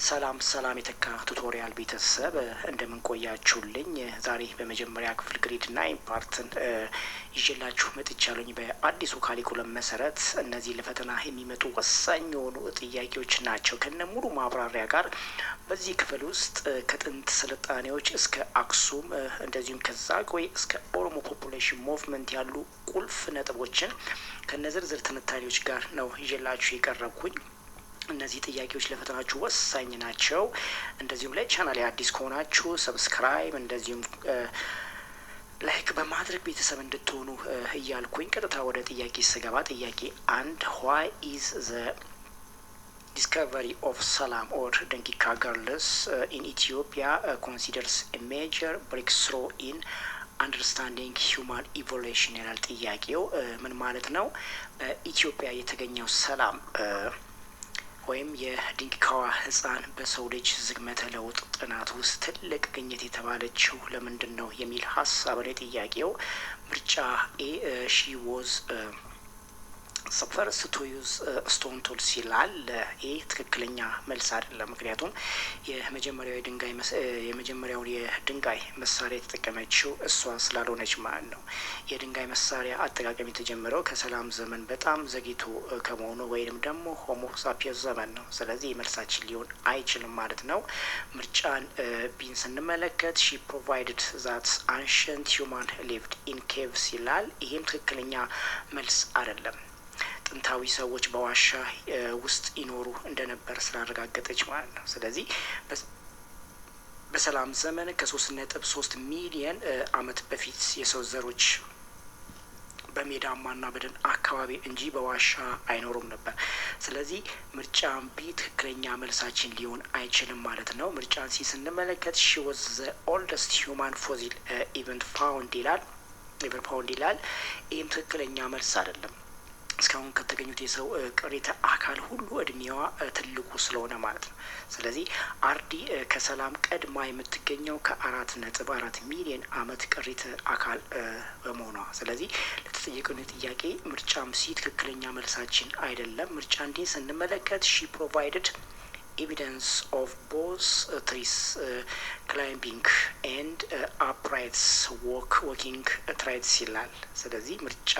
ሰላም ሰላም የተካ ቱቶሪያል ቤተሰብ እንደምን ቆያችሁልኝ? ዛሬ በመጀመሪያ ክፍል ግሬድ 9 ፓርትን ይዤላችሁ መጥቻለሁኝ። በአዲሱ ካሪኩለም መሰረት እነዚህ ለፈተና የሚመጡ ወሳኝ የሆኑ ጥያቄዎች ናቸው ከነ ሙሉ ማብራሪያ ጋር። በዚህ ክፍል ውስጥ ከጥንት ስልጣኔዎች እስከ አክሱም እንደዚሁም ከዛግዌ እስከ ኦሮሞ ፖፑሌሽን ሙቭመንት ያሉ ቁልፍ ነጥቦችን ከነዝርዝር ትንታኔዎች ጋር ነው ይዤላችሁ የቀረብኩኝ። እነዚህ ጥያቄዎች ለፈተናችሁ ወሳኝ ናቸው። እንደዚሁም ለቻናሌ አዲስ ከሆናችሁ ሰብስክራይብ እንደዚሁም ላይክ በማድረግ ቤተሰብ እንድትሆኑ እያልኩኝ ቀጥታ ወደ ጥያቄ ስገባ ጥያቄ 1 ዋይ ኢዝ ዘ ዲስከቨሪ ኦፍ ሰላም ኦር ደንኪካ ገርልስ ኢን ኢትዮጵያ ኮንሲደርስ ኤ ሜጀር ብሬክ ስሩ ኢን አንደርስታንዲንግ ሂውማን ኢቮሉሽን ይላል ጥያቄው። ምን ማለት ነው? ኢትዮጵያ የተገኘው ሰላም ወይም የድንኪካዋ ህፃን በሰው ልጅ ዝግመተ ለውጥ ጥናት ውስጥ ትልቅ ግኝት የተባለችው ለምንድን ነው የሚል ሀሳብ ነው ጥያቄው። ምርጫ ኤ ሺ ወዝ ፈርስት ቱ ዩዝ ስቶን ቱልስ ይላል። ይህ ትክክለኛ መልስ አይደለም። ምክንያቱም የመጀመሪያውን የድንጋይ መሳሪያ የተጠቀመችው እሷ ስላልሆነች ማለት ነው። የድንጋይ መሳሪያ አጠቃቀም የተጀመረው ከሰላም ዘመን በጣም ዘግይቶ ከመሆኑ ወይም ደግሞ ሆሞ ሳፒየንስ ዘመን ነው። ስለዚህ መልሳችን ሊሆን አይችልም ማለት ነው። ምርጫን ቢን ስንመለከት ሺ ፕሮቫይድድ ዛት አንሸንት ሂውማን ሊቭድ ኢን ኬቭስ ይላል። ይህም ትክክለኛ መልስ አይደለም። ጥንታዊ ሰዎች በዋሻ ውስጥ ይኖሩ እንደነበር ስላረጋገጠች ማለት ነው። ስለዚህ በሰላም ዘመን ከ3.3 ሚሊየን ዓመት በፊት የሰው ዘሮች በሜዳማና በደን አካባቢ እንጂ በዋሻ አይኖሩም ነበር። ስለዚህ ምርጫን ቢ ትክክለኛ መልሳችን ሊሆን አይችልም ማለት ነው። ምርጫን ሲ ስንመለከት ሺ ወዝ ዘ ኦልደስት ሂውማን ፎሲል ኢቨንት ፋውንድ ይላል። ይህም ትክክለኛ መልስ አይደለም። እስካሁን ከተገኙት የሰው ቅሪተ አካል ሁሉ እድሜዋ ትልቁ ስለሆነ ማለት ነው። ስለዚህ አርዲ ከሰላም ቀድማ የምትገኘው ከ4.4 ሚሊዮን ዓመት ቅሪተ አካል በመሆኗ ስለዚህ ለተጠየቀው ጥያቄ ምርጫም ሲ ትክክለኛ መልሳችን አይደለም። ምርጫ እንዲ ስንመለከት ሺ ፕሮቫይድድ ኤቪደንስ ኦፍ ቦዝ ትሪስ ክላይምቢንግ ኤንድ አፕራይትስ ዎኪንግ ትራይትስ ይላል። ስለዚህ ምርጫ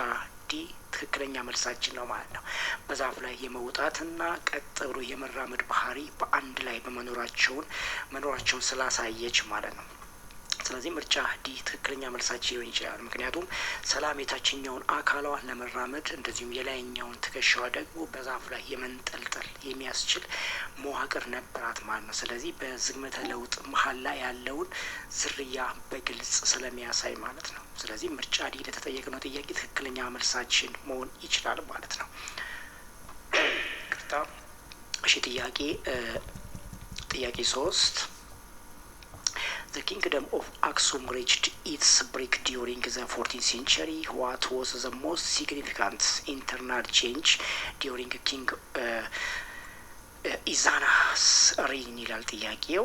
ዲ ትክክለኛ መልሳችን ነው ማለት ነው። በዛፍ ላይ የመውጣትና ቀጥ ብሎ የመራመድ ባህሪ በአንድ ላይ መኖራቸውን ስላሳየች ማለት ነው። ስለዚህ ምርጫ ዲ ትክክለኛ መልሳችን ሊሆን ይችላል። ምክንያቱም ሰላም የታችኛውን አካሏን ለመራመድ እንደዚሁም የላይኛውን ትከሻዋ ደግሞ በዛፍ ላይ የመንጠልጠል የሚያስችል መዋቅር ነበራት ማለት ነው። ስለዚህ በዝግመተ ለውጥ መሀል ላይ ያለውን ዝርያ በግልጽ ስለሚያሳይ ማለት ነው። ስለዚህ ምርጫ ዲ ለተጠየቅነው ጥያቄ ትክክለኛ መልሳችን መሆን ይችላል ማለት ነው። እሺ ጥያቄ 3 The kingdom of Aksum reached its peak during the 14th century. What was the most significant internal change during King ኢዛናስ reign ይላል ጥያቄው።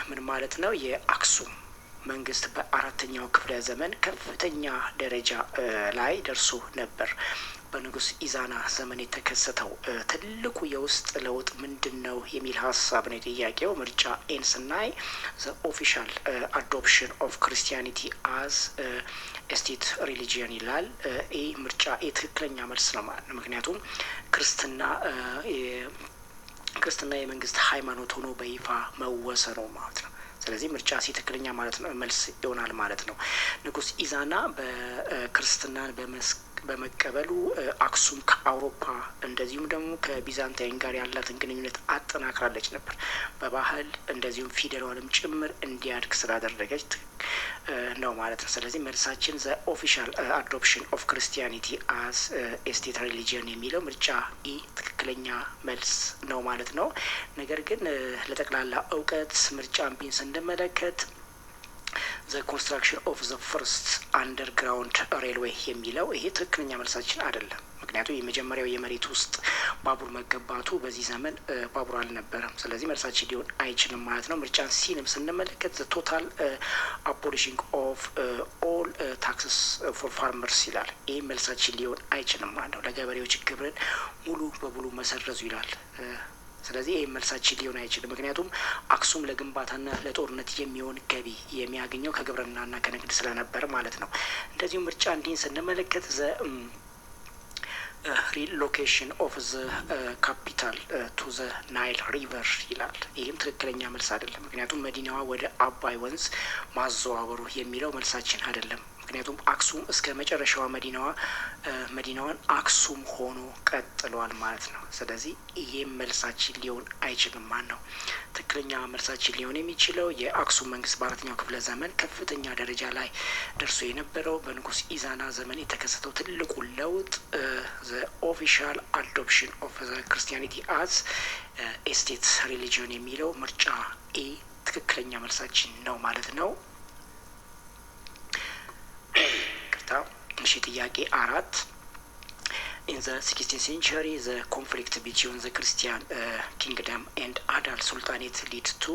ምን ማለት ነው? የአክሱም መንግስት በአራተኛው ክፍለ ዘመን ከፍተኛ ደረጃ ላይ ደርሶ ነበር። በንጉስ ኢዛና ዘመን የተከሰተው ትልቁ የውስጥ ለውጥ ምንድን ነው የሚል ሀሳብ ነው ጥያቄው። ምርጫ ኤን ስናይ ዘ ኦፊሻል አዶፕሽን ኦፍ ክርስቲያኒቲ አዝ ስቴት ሪሊጂየን ይላል። ይህ ምርጫ ትክክለኛ መልስ ነው ማለት ነው። ምክንያቱም ክርስትና የመንግስት ሃይማኖት ሆኖ በይፋ መወሰኑ ማለት ነው። ስለዚህ ምርጫ ሲ ትክክለኛ ማለት ነው መልስ ይሆናል ማለት ነው። ንጉስ ኢዛና በክርስትናን በመቀበሉ አክሱም ከአውሮፓ እንደዚሁም ደግሞ ከቢዛንታይን ጋር ያላትን ግንኙነት አጠናክራለች ነበር። በባህል እንደዚሁም ፊደሏንም ጭምር እንዲያድግ ስላደረገች ነው ማለት ነው። ስለዚህ መልሳችን ዘ ኦፊሻል አዶፕሽን ኦፍ ክርስቲያኒቲ አስ ስቴት ሪሊጂየን የሚለው ምርጫ ኢ ትክክለኛ መልስ ነው ማለት ነው። ነገር ግን ለጠቅላላ እውቀት ምርጫን ቢን ስንመለከት ዘ ኮንስትራክሽን ኦፍ ዘ ፈርስት አንደርግራውንድ ሬልዌይ የሚለው ይሄ ትክክለኛ መልሳችን አይደለም። ምክንያቱም የመጀመሪያው የመሬት ውስጥ ባቡር መገንባቱ በዚህ ዘመን ባቡር አልነበረም። ስለዚህ መልሳችን ሊሆን አይችልም ማለት ነው። ምርጫን ሲንም ስንመለከት ዘ ቶታል አቦሊሽንግ ኦፍ ኦል ታክስስ ፎር ፋርመርስ ይላል። ይህ መልሳችን ሊሆን አይችልም ማለት ነው። ለገበሬዎች ግብርን ሙሉ በሙሉ መሰረዙ ይላል። ስለዚህ ይህ መልሳችን ሊሆን አይችልም። ምክንያቱም አክሱም ለግንባታና ለጦርነት የሚሆን ገቢ የሚያገኘው ከግብርናና ከንግድ ስለነበር ማለት ነው። እንደዚሁም ምርጫ እንዲህን ስንመለከት ሪሎኬሽን ኦፍ ዘ ካፒታል ቱ ዘ ናይል ሪቨር ይላል። ይህም ትክክለኛ መልስ አይደለም። ምክንያቱም መዲናዋ ወደ አባይ ወንዝ ማዘዋወሩ የሚለው መልሳችን አይደለም። ምክንያቱም አክሱም እስከ መጨረሻዋ መዲናዋን አክሱም ሆኖ ቀጥሏል ማለት ነው። ስለዚህ ይህም መልሳችን ሊሆን አይችልም። ማን ነው ትክክለኛ መልሳችን ሊሆን የሚችለው? የአክሱም መንግስት በ4ኛው ክፍለ ዘመን ከፍተኛ ደረጃ ላይ ደርሶ የነበረው በንጉስ ኢዛና ዘመን የተከሰተው ትልቁ ለውጥ ዘ ኦፊሻል አዶፕሽን ኦፍ ዘ ክርስቲያኒቲ አዝ ስቴት ሪሊጂዮን የሚለው ምርጫ ኤ ትክክለኛ መልሳችን ነው ማለት ነው። እሺ ጥያቄ 4 In the 16th century, the conflict between the Christian kingdom and Adal Sultanate led to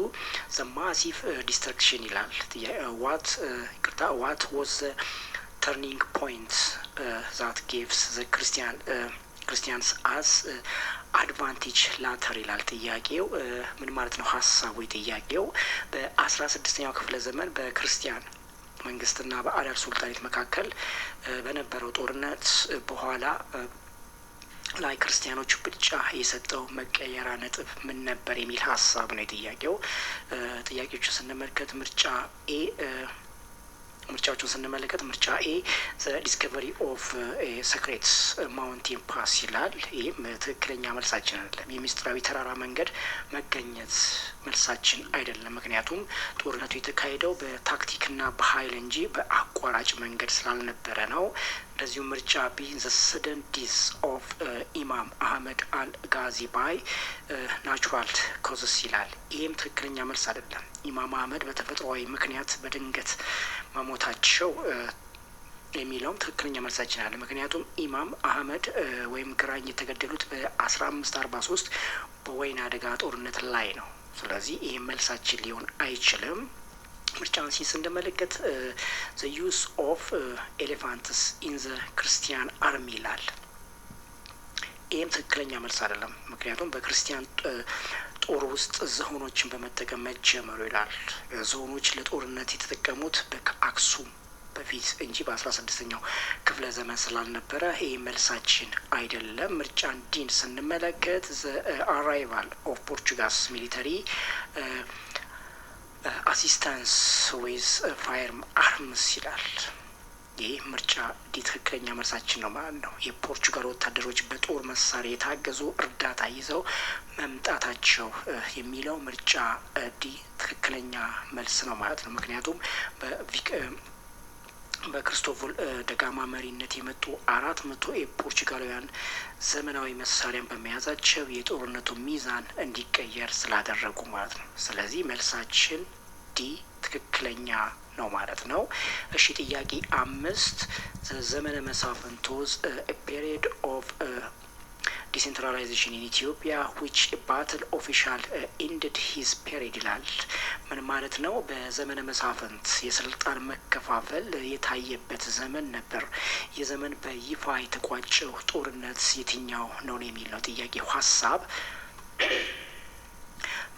the massive destruction ይላል። What was the turning point that gives the Christians as advantage later ይላል ጥያቄው። ምን ማለት ነው ሀሳቡ? ጥያቄው በ16ኛው ክፍለ ዘመን በክርስቲያን መንግስትና በአዳል ሱልጣኔት መካከል በነበረው ጦርነት በኋላ ላይ ክርስቲያኖቹ ብቻ የሰጠው መቀየራ ነጥብ ምን ነበር የሚል ሀሳብ ነው የጥያቄው። ጥያቄዎቹ ስንመለከት ምርጫዎቹን ስንመለከት ምርጫ ኤ ዘ ዲስከቨሪ ኦፍ ሰክሬት ማውንቴን ፓስ ይላል። ይህም ትክክለኛ መልሳችን አይደለም። የሚስጥራዊ ተራራ መንገድ መገኘት መልሳችን አይደለም። ምክንያቱም ጦርነቱ የተካሄደው በታክቲክና በኃይል እንጂ በአቋራጭ መንገድ ስላልነበረ ነው። እንደዚሁም ምርጫ ቢ ዘ ሰደን ዲዝ ኦፍ ኢማም አህመድ አል ጋዚ ባይ ናቹራል ኮዝስ ይላል። ይህም ትክክለኛ መልስ አይደለም። ኢማም አህመድ በተፈጥሯዊ ምክንያት በድንገት መሞታቸው የሚለውም ትክክለኛ መልሳችን አለ። ምክንያቱም ኢማም አህመድ ወይም ግራኝ የተገደሉት በ1543 በወይን አደጋ ጦርነት ላይ ነው። ስለዚህ ይህ መልሳችን ሊሆን አይችልም። ምርጫን ስንመለከት ዘ ዩስ ኦፍ ኤሌፋንትስ ኢን ዘ ክርስቲያን አርሚ ይላል። ይህም ትክክለኛ መልስ አይደለም። ምክንያቱም በክርስቲያን ጦር ውስጥ ዝሆኖችን በመጠቀም መጀመሩ ይላል። ዝሆኖች ለጦርነት የተጠቀሙት ከአክሱም በፊት እንጂ በ16ኛው ክፍለ ዘመን ስላልነበረ ይህ መልሳችን አይደለም። ምርጫ ዲን ስንመለከት ዘ አራይቫል ኦፍ ፖርቹጋልስ ሚሊተሪ አሲስታንስ ዊዝ ፋየር አርምስ ይላል። ይህ ምርጫ ዲ ትክክለኛ መልሳችን ነው ማለት ነው። የፖርቹጋል ወታደሮች በጦር መሳሪያ የታገዙ እርዳታ ይዘው መምጣታቸው የሚለው ምርጫ ዲ ትክክለኛ መልስ ነው ማለት ነው። ምክንያቱም በክሪስቶፈር ደጋማ መሪነት የመጡ 400 የፖርቹጋላውያን ዘመናዊ መሳሪያን በመያዛቸው የጦርነቱ ሚዛን እንዲቀየር ስላደረጉ ማለት ነው። ስለዚህ መልሳችን ዲ ትክክለኛ ነው ማለት ነው። እሺ ጥያቄ 5 ዘመነ መሳፍንት was a period of decentralization in Ethiopia which a battle official ended his period ይላል። ምን ማለት ነው? በዘመነ መሳፍንት የስልጣን መከፋፈል የታየበት ዘመን ነበር። የዘመን በይፋ የተቋጨው ጦርነት የትኛው ነው የሚል ነው ጥያቄው ሀሳብ።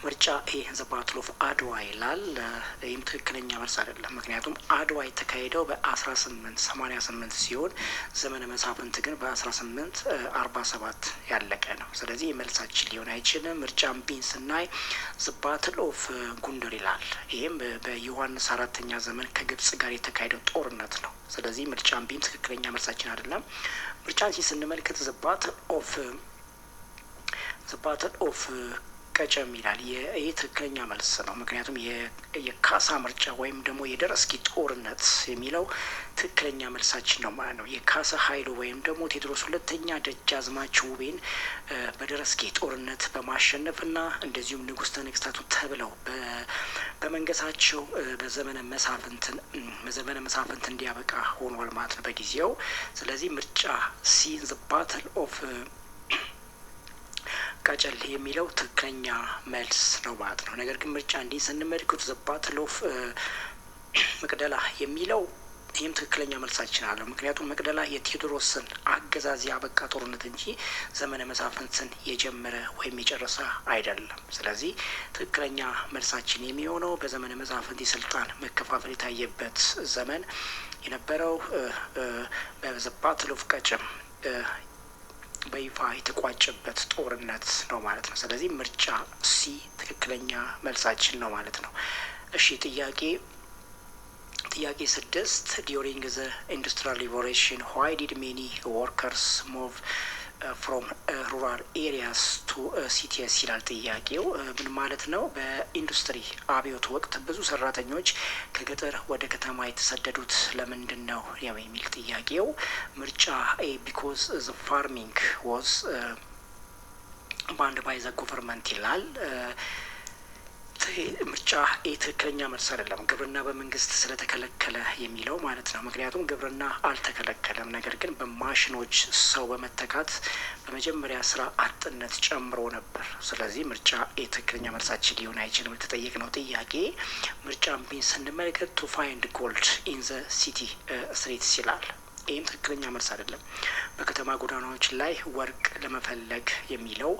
ምርጫ ኤ ዘ ባትል ኦፍ አድዋ ይላል። ይህም ትክክለኛ መልስ አይደለም። ምክንያቱም አድዋ የተካሄደው በ1888 ሲሆን ዘመነ መሳፍንት ግን በ1847 ያለቀ ነው። ስለዚህ የመልሳችን ሊሆን አይችልም። ምርጫም ቢን ስናይ ዘ ባትል ኦፍ ጉንደር ይላል። ይህም በዮሐንስ 4ኛ ዘመን ከግብጽ ጋር የተካሄደው ጦርነት ነው። ስለዚህ ምርጫም ቢን ትክክለኛ መልሳችን አይደለም። ምርጫን ስንመለከት ዘ ባትል ኦፍ ቀጨም ይላል። ይህ ትክክለኛ መልስ ነው። ምክንያቱም የካሳ ምርጫ ወይም ደግሞ የደረስኪ ጦርነት የሚለው ትክክለኛ መልሳችን ነው ማለት ነው። የካሳ ኃይሉ ወይም ደግሞ ቴዎድሮስ 2ኛ ደጃዝማች ውቤን በደረስኪ ጦርነት በማሸነፍና እንደዚሁም ንጉሠ ነገሥታቱ ተብለው በመንገሳቸው በዘመነ መሳፍንት እንዲያበቃ ሆኗል ማለት ነው በጊዜው። ስለዚህ ምርጫ ሲ ዘ ባትል ኦፍ ቀጨል የሚለው ትክክለኛ መልስ ነው ማለት ነው። ነገር ግን ምርጫ እንዲህ ስንመለከት ዘ ባትል ኦፍ መቅደላ የሚለው ይህም ትክክለኛ መልሳችን አለው። ምክንያቱም መቅደላ የቴዎድሮስን አገዛዝ ያበቃ ጦርነት እንጂ ዘመነ መሳፍንትን የጀመረ ወይም የጨረሰ አይደለም። ስለዚህ ትክክለኛ መልሳችን የሚሆነው በዘመነ መሳፍንት የስልጣን መከፋፈል የታየበት ዘመን የነበረው በዘ ባትል ኦፍ ቀጭም በይፋ የተቋጨበት ጦርነት ነው ማለት ነው። ስለዚህ ምርጫ ሲ ትክክለኛ መልሳችን ነው ማለት ነው። እሺ ጥያቄ 6 ዲዩሪንግ ዘ ኢንዱስትሪያል ሪቮሉሽን ዋይ ዲድ ሜኒ ወርከርስ ሙቭ ፍሮም ሩራል ኤሪያስ ቱ ሲቲስ ይላል ጥያቄው። ምን ማለት ነው? በኢንዱስትሪ አብዮት ወቅት ብዙ ሰራተኞች ከገጠር ወደ ከተማ የተሰደዱት ለምንድን ነው የሚል ጥያቄው። ምርጫ ኤ ቢኮዝ ዘ ፋርሚንግ ዋዝ ባንድ ባይ ዘ ጎቨርንመንት ይላል። ምርጫ ኤ ትክክለኛ መልስ አይደለም። ግብርና በመንግስት ስለተከለከለ የሚለው ማለት ነው። ምክንያቱም ግብርና አልተከለከለም፣ ነገር ግን በማሽኖች ሰው በመተካት በመጀመሪያ ስራ አጥነት ጨምሮ ነበር። ስለዚህ ምርጫ ኤ ትክክለኛ መልሳችን ሊሆን አይችልም። የተጠየቅነው ጥያቄ ምርጫ ቢን ስንመለከት ቱ ፋይንድ ጎልድ ኢን ዘ ሲቲ ስትሪትስ ይላል። ይህም ትክክለኛ መልስ አይደለም። በከተማ ጎዳናዎች ላይ ወርቅ ለመፈለግ የሚለው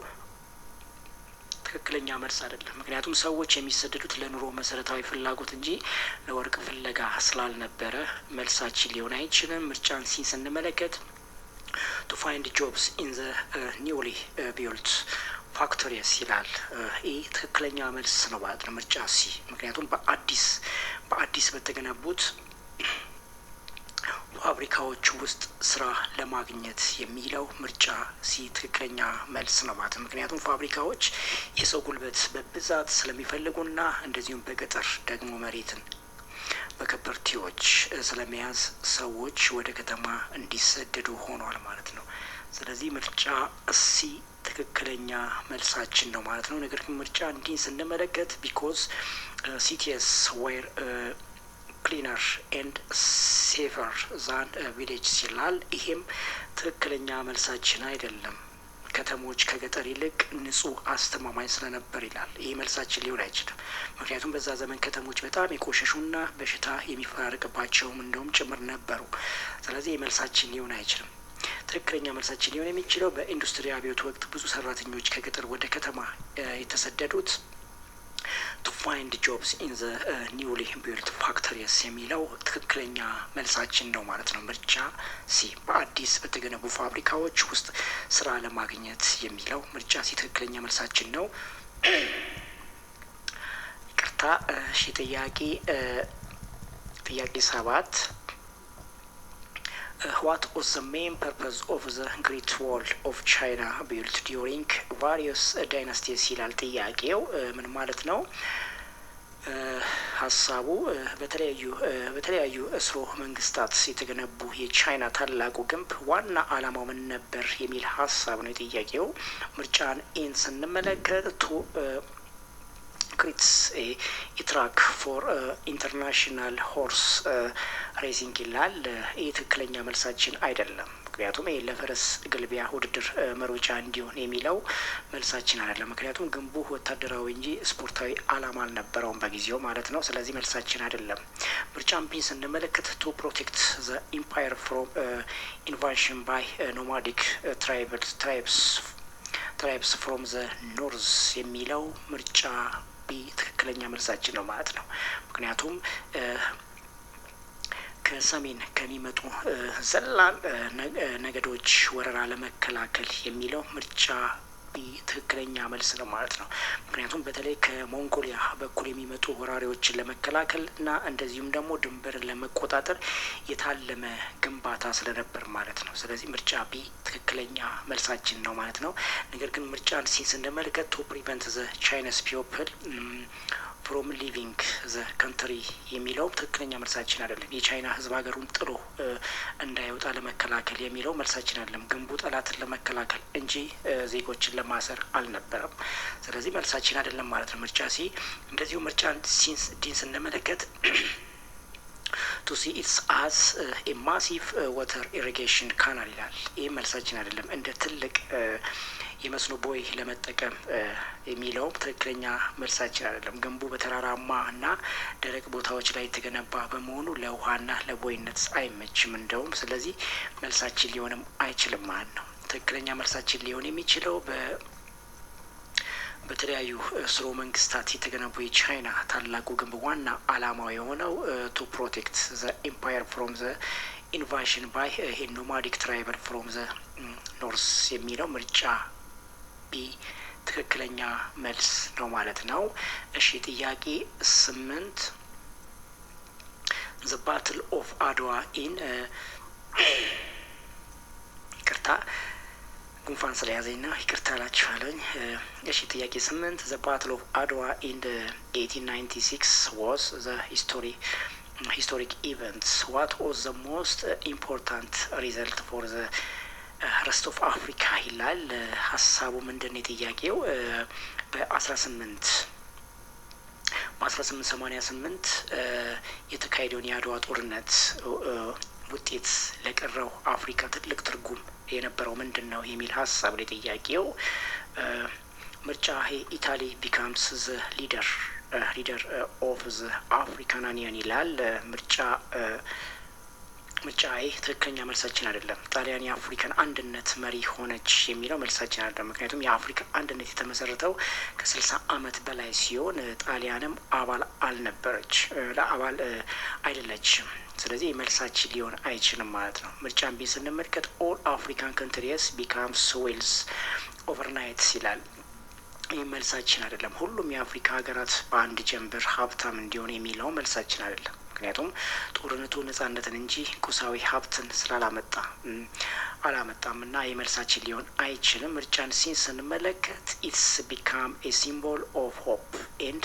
ትክክለኛ መልስ አይደለም። ምክንያቱም ሰዎች የሚሰደዱት ለኑሮ መሰረታዊ ፍላጎት እንጂ ለወርቅ ፍለጋ ስላልነበረ መልሳችን ሊሆን አይችልም። ምርጫን ሲ ስንመለከት ቱ ፋይንድ ጆብስ ኢን ዘ ኒውሊ ቢልት ፋክቶሪስ ይላል። ይህ ትክክለኛ መልስ ነው ማለት ነው። ምርጫ ሲ ምክንያቱም በአዲስ በተገነቡት ፋብሪካዎች ውስጥ ስራ ለማግኘት የሚለው ምርጫ ሲ ትክክለኛ መልስ ነው ማለት ነው። ምክንያቱም ፋብሪካዎች የሰው ጉልበት በብዛት ስለሚፈልጉና እንደዚሁም በገጠር ደግሞ መሬትን በከበርቴዎች ስለመያዝ ሰዎች ወደ ከተማ እንዲሰደዱ ሆኗል ማለት ነው። ስለዚህ ምርጫ ሲ ትክክለኛ መልሳችን ነው ማለት ነው። ነገር ግን ምርጫ እንዲህ ስንመለከት ቢኮዝ ሲቲስ ዌር ክሊነር ኤንድ ሴፈር ዛን ቪሌጅ ይላል። ይሄም ትክክለኛ መልሳችን አይደለም። ከተሞች ከገጠር ይልቅ ንጹህ አስተማማኝ ስለነበር ይላል። ይህ መልሳችን ሊሆን አይችልም። ምክንያቱም በዛ ዘመን ከተሞች በጣም የቆሸሹና በሽታ የሚፈራርቅባቸውም እንደውም ጭምር ነበሩ። ስለዚህ የመልሳችን ሊሆን አይችልም። ትክክለኛ መልሳችን ሊሆን የሚችለው በኢንዱስትሪ አብዮት ወቅት ብዙ ሰራተኞች ከገጠር ወደ ከተማ የተሰደዱት to find jobs in the newly built factories የሚለው ትክክለኛ መልሳችን ነው ማለት ነው። ምርጫ ሲ በአዲስ በተገነቡ ፋብሪካዎች ውስጥ ስራ ለማግኘት የሚለው ምርጫ ሲ ትክክለኛ መልሳችን ነው። ይቅርታ እሺ ጥያቄ 7 what was the main purpose of the Great Wall of China built during various dynasties ይላል ጥያቄው። ምን ማለት ነው? ሀሳቡ በተለያዩ እስሮ መንግስታት የተገነቡ የቻይና ታላቁ ግንብ ዋና አላማው ምን ነበር የሚል ሀሳብ ነው የጥያቄው። ምርጫን ኤን ስንመለከት ቱ ክሪትስ ኢትራክ ፎር ኢንተርናሽናል ሆርስ ሬሲንግ ይላል። ይህ ትክክለኛ መልሳችን አይደለም። ምክንያቱም ይህ ለፈረስ ግልቢያ ውድድር መሮጫ እንዲሆን የሚለው መልሳችን አይደለም። ምክንያቱም ግንቡ ወታደራዊ እንጂ ስፖርታዊ አላማ አልነበረውም በጊዜው ማለት ነው። ስለዚህ መልሳችን አይደለም። ምርጫን ቢን ስንመለከት ቱ ፕሮቴክት ዘ ኢምፓየር ፍሮም ኢንቫዥን ባይ ኖማዲክ ትራይብስ ፍሮም ዘ ኖርዝ የሚለው ምርጫ ቢ ትክክለኛ መልሳችን ነው ማለት ነው። ምክንያቱም ከሰሜን ከሚመጡ ዘላን ነገዶች ወረራ ለመከላከል የሚለው ምርጫ ቢ ትክክለኛ መልስ ነው ማለት ነው። ምክንያቱም በተለይ ከሞንጎሊያ በኩል የሚመጡ ወራሪዎችን ለመከላከል እና እንደዚሁም ደግሞ ድንበርን ለመቆጣጠር የታለመ ግንባታ ስለነበር ማለት ነው። ስለዚህ ምርጫ ቢ ትክክለኛ መልሳችን ነው ማለት ነው። ነገር ግን ምርጫን ሲን ስንመለከት ቱ ፕሪቨንት ዘ ቻይናስ ፒፕል ፍሮም ሊቪንግ ዘ ካንትሪ የሚለው ትክክለኛ መልሳችን አይደለም። የቻይና ሕዝብ ሀገሩን ጥሎ እንዳይወጣ ለመከላከል የሚለው መልሳችን አይደለም። ግንቡ ጠላትን ለመከላከል እንጂ ዜጎችን ለማሰር አልነበረም። ስለዚህ መልሳችን አይደለም ማለት ነው ምርጫ ሲ። እንደዚሁ ምርጫ ዲን ስንመለከት ቱ ሲ ኢትስ አስ ኤ ማሲቭ ዋተር ኢሪጌሽን ካናል ይላል። ይህ መልሳችን አይደለም። እንደ ትልቅ የመስኖ ቦይ ለመጠቀም የሚለውም ትክክለኛ መልሳችን አይደለም። ግንቡ በተራራማ እና ደረቅ ቦታዎች ላይ የተገነባ በመሆኑ ለውሃና ለቦይነት አይመችም እንደውም። ስለዚህ መልሳችን ሊሆንም አይችልም ማለት ነው። ትክክለኛ መልሳችን ሊሆን የሚችለው በተለያዩ ስርወ መንግስታት የተገነቡ የቻይና ታላቁ ግንብ ዋና አላማው የሆነው ቱ ፕሮቴክት ዘ ኤምፓየር ፍሮም ዘ ኢንቫዥን ባይ ኖማዲክ ትራይበል ፍሮም ዘ ኖርስ የሚለው ምርጫ ቢ ትክክለኛ መልስ ነው ማለት ነው። እሺ ጥያቄ 8 ዘ ባትል ኦፍ አድዋ ኢን ይቅርታ ጉንፋን ስለያዘኝ ነው ይቅርታ ላችኋለኝ። እሺ ጥያቄ 8 ዘ ባትል ኦፍ አድዋ ኢን 1896 ዋዝ ዘ historic events. What was the most important result for the rest of Africa ይላል። ሀሳቡ ምንድን የጥያቄው በ1888 የተካሄደውን የአድዋ ጦርነት ውጤት ለቀረው አፍሪካ ትልቅ ትርጉም የነበረው ምንድን ነው የሚል ሀሳብ ላይ ጥያቄው። ምርጫ ኢታሊ ቢካምስ ዘ ሊደር ኦፍ ዘ አፍሪካን ዩኒየን ይላል። ምርጫ ትክክለኛ መልሳችን አይደለም። ጣሊያን የአፍሪካን አንድነት መሪ ሆነች የሚለው መልሳችን አይደለም። ምክንያቱም የአፍሪካ አንድነት የተመሰረተው ከ60 ዓመት በላይ ሲሆን ጣሊያንም አባል አባል አይደለችም። ስለዚህ መልሳችን ሊሆን አይችልም ማለት ነው። ምርጫን ቢን ስንመለከት ኦል አፍሪካን ካንትሪስ ቢካምስ ዌልዝ ኦቨርናይት ይላል። ይህ መልሳችን አይደለም። ሁሉም የአፍሪካ ሀገራት በአንድ ጀንበር ሀብታም እንዲሆን የሚለው መልሳችን አይደለም። ምክንያቱም ጦርነቱ ነጻነትን እንጂ ቁሳዊ ሀብትን አላመጣም እና የመልሳችን ሊሆን አይችልም። ምርጫን ሲን ስንመለከት ኢትስ ቢካም ኤ ሲምቦል ኦፍ ሆፕ ኤንድ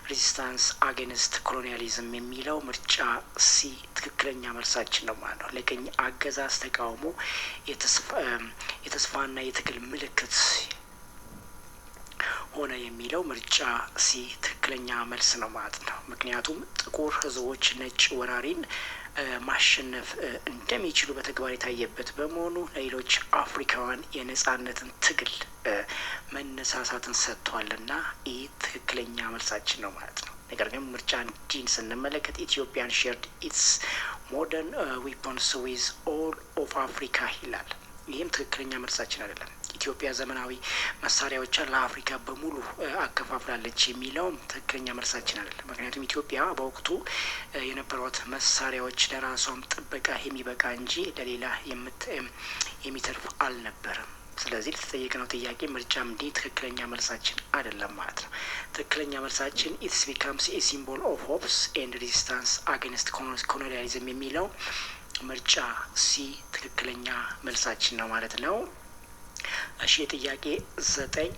ሬዚስታንስ አጌንስት ኮሎኒያሊዝም የሚለው ምርጫ ሲ ትክክለኛ መልሳችን ነው ማለት ነው። ለቅኝ አገዛዝ ተቃውሞ የተስፋና የትግል ምልክት ሆነ የሚለው ምርጫ ሲ ትክክለኛ መልስ ነው ማለት ነው። ምክንያቱም ጥቁር ሕዝቦች ነጭ ወራሪን ማሸነፍ እንደሚችሉ በተግባር የታየበት በመሆኑ ለሌሎች አፍሪካውያን የነጻነትን ትግል መነሳሳትን ሰጥቷልና ይህ ትክክለኛ መልሳችን ነው ማለት ነው። ነገር ግን ምርጫን ዲን ስንመለከት ኢትዮጵያን ሼርድ ኢትስ ሞደርን ዊፖንስ ዊዝ ኦል ኦፍ አፍሪካ ይላል። ይህም ትክክለኛ መልሳችን አይደለም። ኢትዮጵያ ዘመናዊ መሳሪያዎችን ለአፍሪካ በሙሉ አከፋፍላለች የሚለውም ትክክለኛ መልሳችን አይደለም። ምክንያቱም ኢትዮጵያ በወቅቱ የነበሯት መሳሪያዎች ለራሷም ጥበቃ የሚበቃ እንጂ ለሌላ የሚተርፍ አልነበረም። ስለዚህ ለተጠየቅነው ጥያቄ ምርጫም ዲ ትክክለኛ መልሳችን አይደለም ማለት ነው። ትክክለኛ መልሳችን ኢትስ ቢካምስ ኤ ሲምቦል ኦፍ ሆፕስ ኤንድ ሬዚስታንስ አጌንስት ኮሎኒያሊዝም የሚለው ምርጫ ሲ ትክክለኛ መልሳችን ነው ማለት ነው። እሺ ጥያቄ 9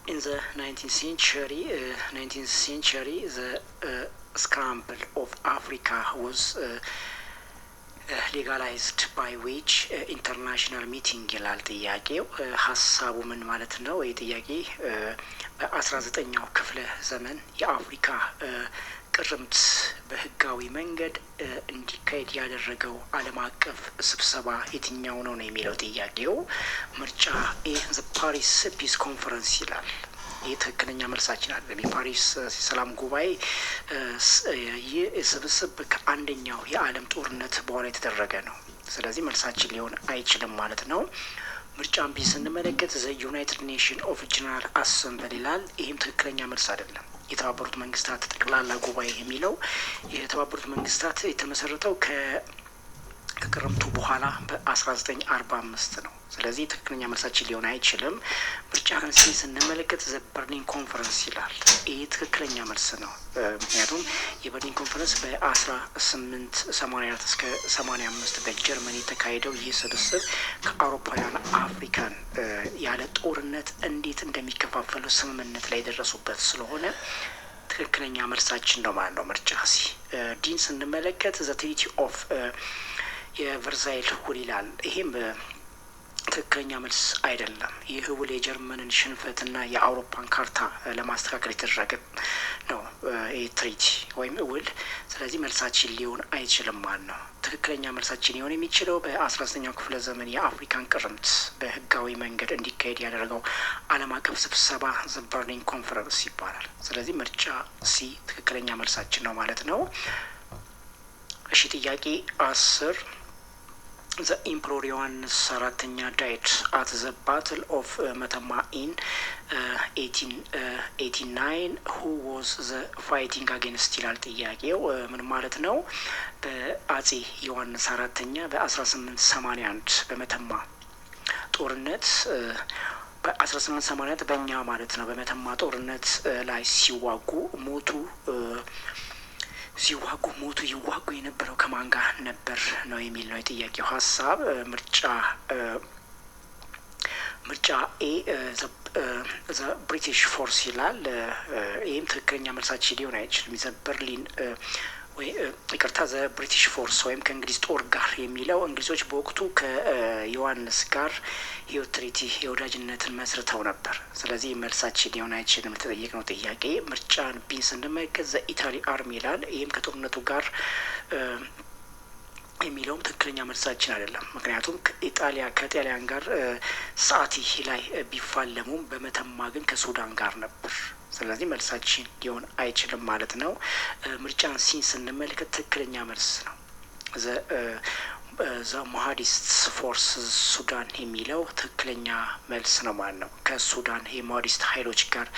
in the 19th century the scramble of Africa was legalized by which international meeting ይላል ጥያቄው። ሀሳቡ ምን ማለት ነው? ይህ ጥያቄ በ19ኛው ክፍለ ዘመን የአፍሪካ ቅርምት በህጋዊ መንገድ እንዲካሄድ ያደረገው ዓለም አቀፍ ስብሰባ የትኛው ነው የሚለው ጥያቄው። ምርጫ ኤ ዘ ፓሪስ ፒስ ኮንፈረንስ ይላል። ይህ ትክክለኛ መልሳችን አይደለም። የፓሪስ የሰላም ጉባኤ ይህ ስብስብ ከአንደኛው የዓለም ጦርነት በኋላ የተደረገ ነው። ስለዚህ መልሳችን ሊሆን አይችልም ማለት ነው። ምርጫን ቢ ስንመለከት ዘ ዩናይትድ ኔሽን ኦፍ ጀነራል አሰምብል ይላል። ይህም ትክክለኛ መልስ አይደለም። የተባበሩት መንግስታት ጠቅላላ ጉባኤ የሚለው የተባበሩት መንግስታት የተመሰረተው ከቅርምቱ በኋላ በ1945 ነው። ስለዚህ ትክክለኛ መልሳችን ሊሆን አይችልም። ምርጫን ሲ ስንመለከት ዘ በርሊን ኮንፈረንስ ይላል። ይህ ትክክለኛ መልስ ነው። ምክንያቱም የበርሊን ኮንፈረንስ በ1884 እስከ 85 በጀርመኒ የተካሄደው ይህ ስብስብ ከአውሮፓውያን አፍሪካን ያለ ጦርነት እንዴት እንደሚከፋፈሉ ስምምነት ላይ የደረሱበት ስለሆነ ትክክለኛ መልሳችን ነው ማለት ነው። ምርጫ ሲ ዲን ስንመለከት ዘ ትሪቲ ኦፍ የቨርሳይል ውል ይላል። ይሄም ትክክለኛ መልስ አይደለም። ይህ ውል የጀርመንን ሽንፈትና የአውሮፓን ካርታ ለማስተካከል የተደረገ ነው። ይህ ትሪቲ ወይም ውል። ስለዚህ መልሳችን ሊሆን አይችልም ማለት ነው። ትክክለኛ መልሳችን ሊሆን የሚችለው በ19ኛው ክፍለ ዘመን የአፍሪካን ቅርምት በህጋዊ መንገድ እንዲካሄድ ያደረገው ዓለም አቀፍ ስብሰባ ዘ በርሊን ኮንፈረንስ ይባላል። ስለዚህ ምርጫ ሲ ትክክለኛ መልሳችን ነው ማለት ነው። እሺ ጥያቄ 10 ዘ ኢምፕሮር ዮሐንስ አራተኛ ዳይድ አት ዘ ባትል ኦፍ መተማ ኢን 1889 ሁ ዋዝ ዘ ፋይቲንግ አጌንስት ይላል ጥያቄው። ምን ማለት ነው? በአጼ ዮሐንስ አራተኛ በ1881 በመተማ ጦርነት በ1881 በእኛ ማለት ነው በመተማ ጦርነት ላይ ሲዋጉ ይዋጉ የነበረው ከማን ጋር ነበር ነው የሚል ነው የጥያቄው ሀሳብ። ምርጫ ኤ ዘ ብሪቲሽ ፎርስ ይላል። ይህም ትክክለኛ መልሳችን ሊሆን አይችልም። ዘ በርሊን ይቅርታ ዘ ብሪቲሽ ፎርስ ወይም ከእንግሊዝ ጦር ጋር የሚለው እንግሊዞች በወቅቱ ከዮሐንስ ጋር ህይወት ትሪቲ የወዳጅነትን መስርተው ነበር። ስለዚህ መልሳችን ሊሆን አይችልም የተጠየቅነው ጥያቄ። ምርጫን ቢን ስንመለከት ዘ ኢታሊ አርሚ ይላል። ይህም ከጦርነቱ ጋር የሚለውም ትክክለኛ መልሳችን አይደለም። ምክንያቱም ከጣሊያን ጋር ሳቲ ላይ ቢፋለሙም በመተማ ግን ከሱዳን ጋር ነበር። ስለዚህ መልሳችን ሊሆን አይችልም ማለት ነው። ምርጫን ሲን ስንመለከት ትክክለኛ መልስ ነው። ዘ ሞሃዲስት ፎርስ ሱዳን የሚለው ትክክለኛ መልስ ነው ማለት ነው። ከሱዳን የሞሃዲስት ኃይሎች ጋር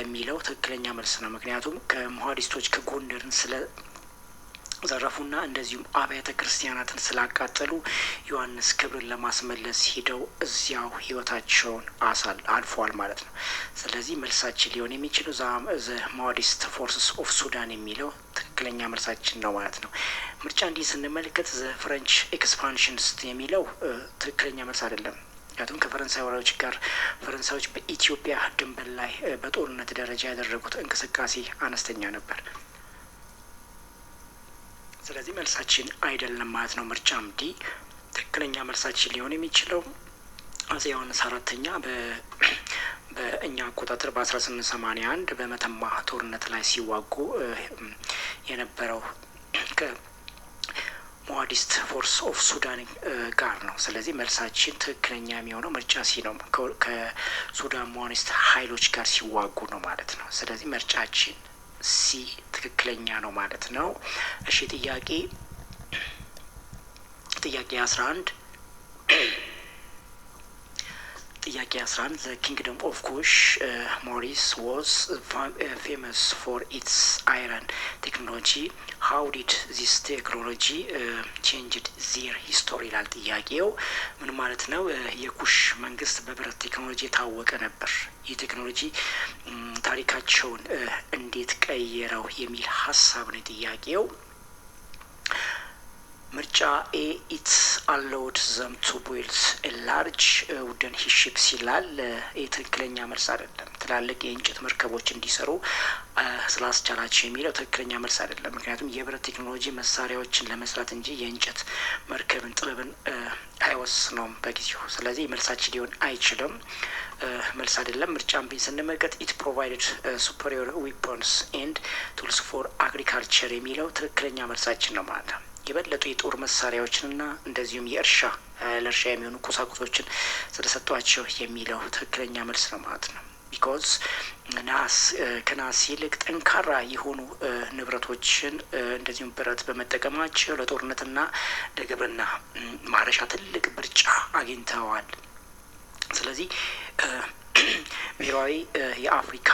የሚለው ትክክለኛ መልስ ነው። ምክንያቱም ከሞሃዲስቶች ከጎንደርን ዘረፉና እንደዚሁም አብያተ ክርስቲያናትን ስላቃጠሉ ዮሐንስ ክብርን ለማስመለስ ሂደው እዚያው ህይወታቸውን አልፈዋል ማለት ነው። ስለዚህ መልሳችን ሊሆን የሚችለው ዘ ማኦዲስት ፎርስስ ኦፍ ሱዳን የሚለው ትክክለኛ መልሳችን ነው ማለት ነው። ምርጫ እንዲህ ስንመለከት ዘ ፍሬንች ኤክስፓንሽንስት የሚለው ትክክለኛ መልስ አይደለም። ምክንያቱም ከፈረንሳዮች ጋር ፈረንሳዮች በኢትዮጵያ ድንበር ላይ በጦርነት ደረጃ ያደረጉት እንቅስቃሴ አነስተኛ ነበር። ስለዚህ መልሳችን አይደለም ማለት ነው። ምርጫም ዲ ትክክለኛ መልሳችን ሊሆን የሚችለው አጼ ዮሐንስ አራተኛ በእኛ አቆጣጠር በ1881 በመተማ ጦርነት ላይ ሲዋጉ የነበረው ከሞሃዲስት ፎርስ ኦፍ ሱዳን ጋር ነው። ስለዚህ መልሳችን ትክክለኛ የሚሆነው ምርጫ ሲ ነው። ከሱዳን ሞሃዲስት ኃይሎች ጋር ሲዋጉ ነው ማለት ነው። ስለዚህ ምርጫችን ሲ ትክክለኛ ነው ማለት ነው። እሺ ጥያቄ 11 The Kingdom of Kush Maurice was famous for its iron technology. How did this technology changed their history ይላል ጥያቄው። ምን ማለት ነው? የኩሽ መንግስት በብረት ቴክኖሎጂ የታወቀ ነበር። ይህ ቴክኖሎጂ ታሪካቸውን እንዴት ቀየረው የሚል ሀሳብ ነው ጥያቄው። ምርጫ ኤ ኢት አሎውድ ዘም ቱ ቢልድ ኤ ላርጅ ውደን ሺፕስ ይላል። ትክክለኛ መልስ አይደለም። ትላልቅ የእንጨት መርከቦች እንዲሰሩ ስላስቻላቸው የሚለው ትክክለኛ መልስ አይደለም። ምክንያቱም የብረት ቴክኖሎጂ መሳሪያዎችን ለመስራት እንጂ የእንጨት መርከብን ጥበብን አይወስነውም በጊዜው። ስለዚህ መልሳችን ሊሆን አይችልም፣ መልስ አይደለም። ምርጫን ቢን ስንመለከት ኢት ፕሮቫይድድ ሱፐሪዮር ዊፖንስ ኤንድ ቱልስ ፎር አግሪካልቸር የሚለው ትክክለኛ መልሳችን ነው ማለት ነው። የበለጡ የጦር መሳሪያዎችንና እንደዚሁም ለእርሻ የሚሆኑ ቁሳቁሶችን ስለሰጧቸው የሚለው ትክክለኛ መልስ ነው ማለት ነው። ቢኮዝ ከናስ ይልቅ ጠንካራ የሆኑ ንብረቶችን እንደዚሁም ብረት በመጠቀማቸው ለጦርነትና ለግብርና ማረሻ ትልቅ ብልጫ አግኝተዋል። ስለዚህ ብሔራዊ የአፍሪካ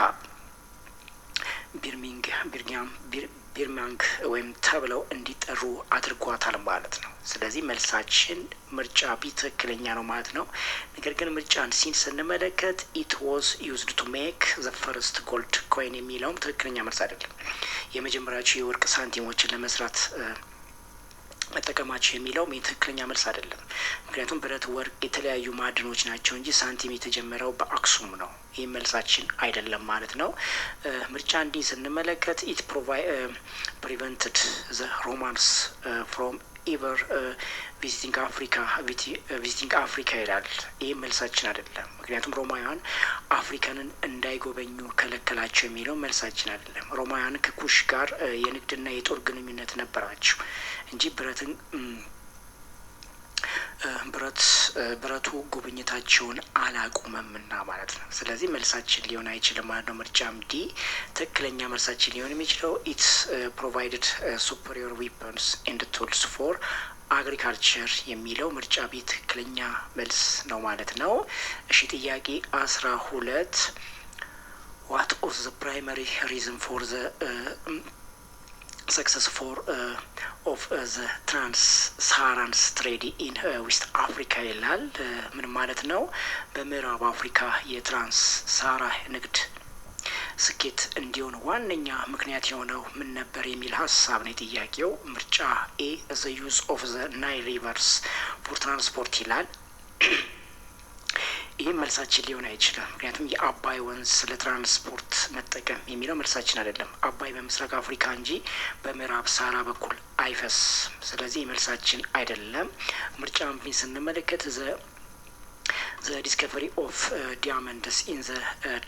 ቢርሚንግ ወይም ተብለው እንዲጠሩ አድርጓታል ማለት ነው። ስለዚህ መልሳችን ምርጫ ቢ ትክክለኛ ነው ማለት ነው። ነገር ግን ምርጫን ሲን ስንመለከት ኢት ዋዝ ዩዝድ ቱ ሜክ ዘ ፈርስት ጎልድ ኮይን የሚለውም ትክክለኛ መልስ አይደለም። የመጀመሪያቸው የወርቅ ሳንቲሞችን ለመስራት መጠቀማቸው የሚለውም የትክክለኛ መልስ አይደለም። ምክንያቱም ብረት፣ ወርቅ የተለያዩ ማዕድኖች ናቸው እንጂ ሳንቲም የተጀመረው በአክሱም ነው። ይህ መልሳችን አይደለም ማለት ነው። ምርጫ እንዲህ ስንመለከት ኢት ፕሪቨንትድ ዘ ሮማንስ ፍሮም ኢቨር ቪዚቲንግ አፍሪካ ይላል። ይህ መልሳችን አይደለም። ምክንያቱም ሮማውያን አፍሪካንን እንዳይጎበኙ ከለከላቸው የሚለው መልሳችን አይደለም። ሮማውያን ከኩሽ ጋር የንግድና የጦር ግንኙነት ነበራቸው እንጂ ብረቱ ጉብኝታቸውን አላቁመምና ማለት ነው። ስለዚህ መልሳችን ሊሆን አይችልም ማለት ነው። ምርጫም ዲ ትክክለኛ መልሳችን ሊሆን የሚችለው ኢትስ ፕሮቫይድድ ሱፐሪዮር ዊፐንስ ኤንድ ቱልስ ፎር አግሪካልቸር የሚለው ምርጫ ቢ ትክክለኛ መልስ ነው ማለት ነው። እሺ ጥያቄ 12 ዋት ኦፍ ዘ ፕራይመሪ ሪዝን ፎር ዘ success for of the trans-Saharan trade in West Africa ይላል። ምን ማለት ነው? በምዕራብ አፍሪካ የትራንስ ሳራ ንግድ ስኬት እንዲሆን ዋነኛ ምክንያት የሆነው ምን ነበር የሚል ሀሳብ ነው ጥያቄው። ምርጫ ኤ the use of the Nile rivers for transport ይላል። ይህም መልሳችን ሊሆን አይችልም። ምክንያቱም የአባይ ወንዝ ለትራንስፖርት መጠቀም የሚለው መልሳችን አይደለም። አባይ በምስራቅ አፍሪካ እንጂ በምዕራብ ሳራ በኩል አይፈስ። ስለዚህ መልሳችን አይደለም። ምርጫ አምፕሊን ስንመለከት ዘ ዲስከቨሪ ኦፍ ዲያመንድስ ኢን ዘ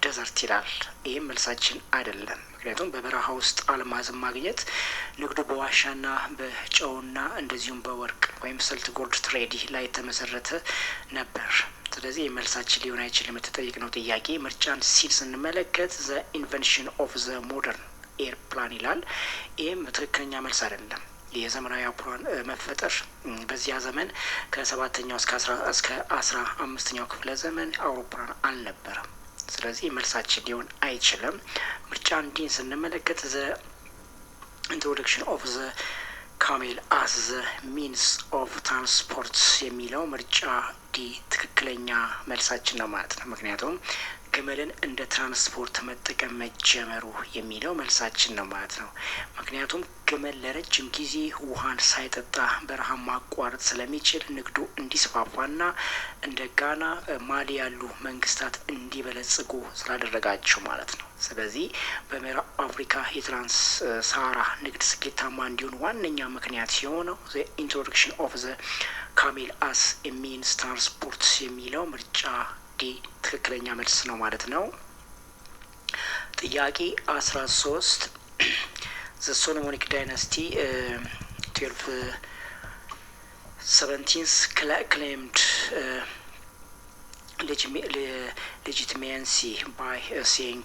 ደዘርት ይላል። ይህም መልሳችን አይደለም። ምክንያቱም በበረሃ ውስጥ አልማዝን ማግኘት ንግዱ በዋሻና በጨውና እንደዚሁም በወርቅ ወይም ሰልት ጎልድ ትሬዲ ላይ የተመሰረተ ነበር። ስለዚህ መልሳችን ሊሆን አይችልም። የተጠየቅነው ጥያቄ ምርጫን ሲል ስንመለከት ዘ ኢንቨንሽን ኦፍ ዘ ሞደርን ኤርፕላን ይላል። ይህም ትክክለኛ መልስ አይደለም። የዘመናዊ አውሮፕላን መፈጠር በዚያ ዘመን ከ7ኛው እስከ 15ኛው ክፍለ ዘመን አውሮፕላን አልነበረም። ስለዚህ መልሳችን ሊሆን አይችልም። ምርጫ አንዲን ስንመለከት ዘ ኢንትሮዳክሽን ኦፍ ዘ ካሜል አስ ዘ ሚንስ ኦፍ ትራንስፖርት የሚለው ምርጫ ዲ ትክክለኛ መልሳችን ነው ማለት ነው። ምክንያቱም ግመልን እንደ ትራንስፖርት መጠቀም መጀመሩ የሚለው መልሳችን ነው ማለት ነው። ምክንያቱም ግመል ለረጅም ጊዜ ውሃን ሳይጠጣ በረሃ ማቋረጥ ስለሚችል ንግዱ እንዲስፋፋና እንደ ጋና፣ ማሊ ያሉ መንግስታት እንዲበለጽጉ ስላደረጋቸው ማለት ነው። ስለዚህ በምዕራብ አፍሪካ የትራንስ ሳራ ንግድ ስኬታማ እንዲሆን ዋነኛ ምክንያት የሆነው ዘ ኢንትሮዳክሽን ኦፍ ዘ ካሜል አስ ሚንስ ትራንስፖርት የሚለው ምርጫ ዲ ትክክለኛ መልስ ነው ማለት ነው። ጥያቄ 13 ዘ ሶሎሞኒክ ዳይናስቲ 1217 claimed legitimacy by saying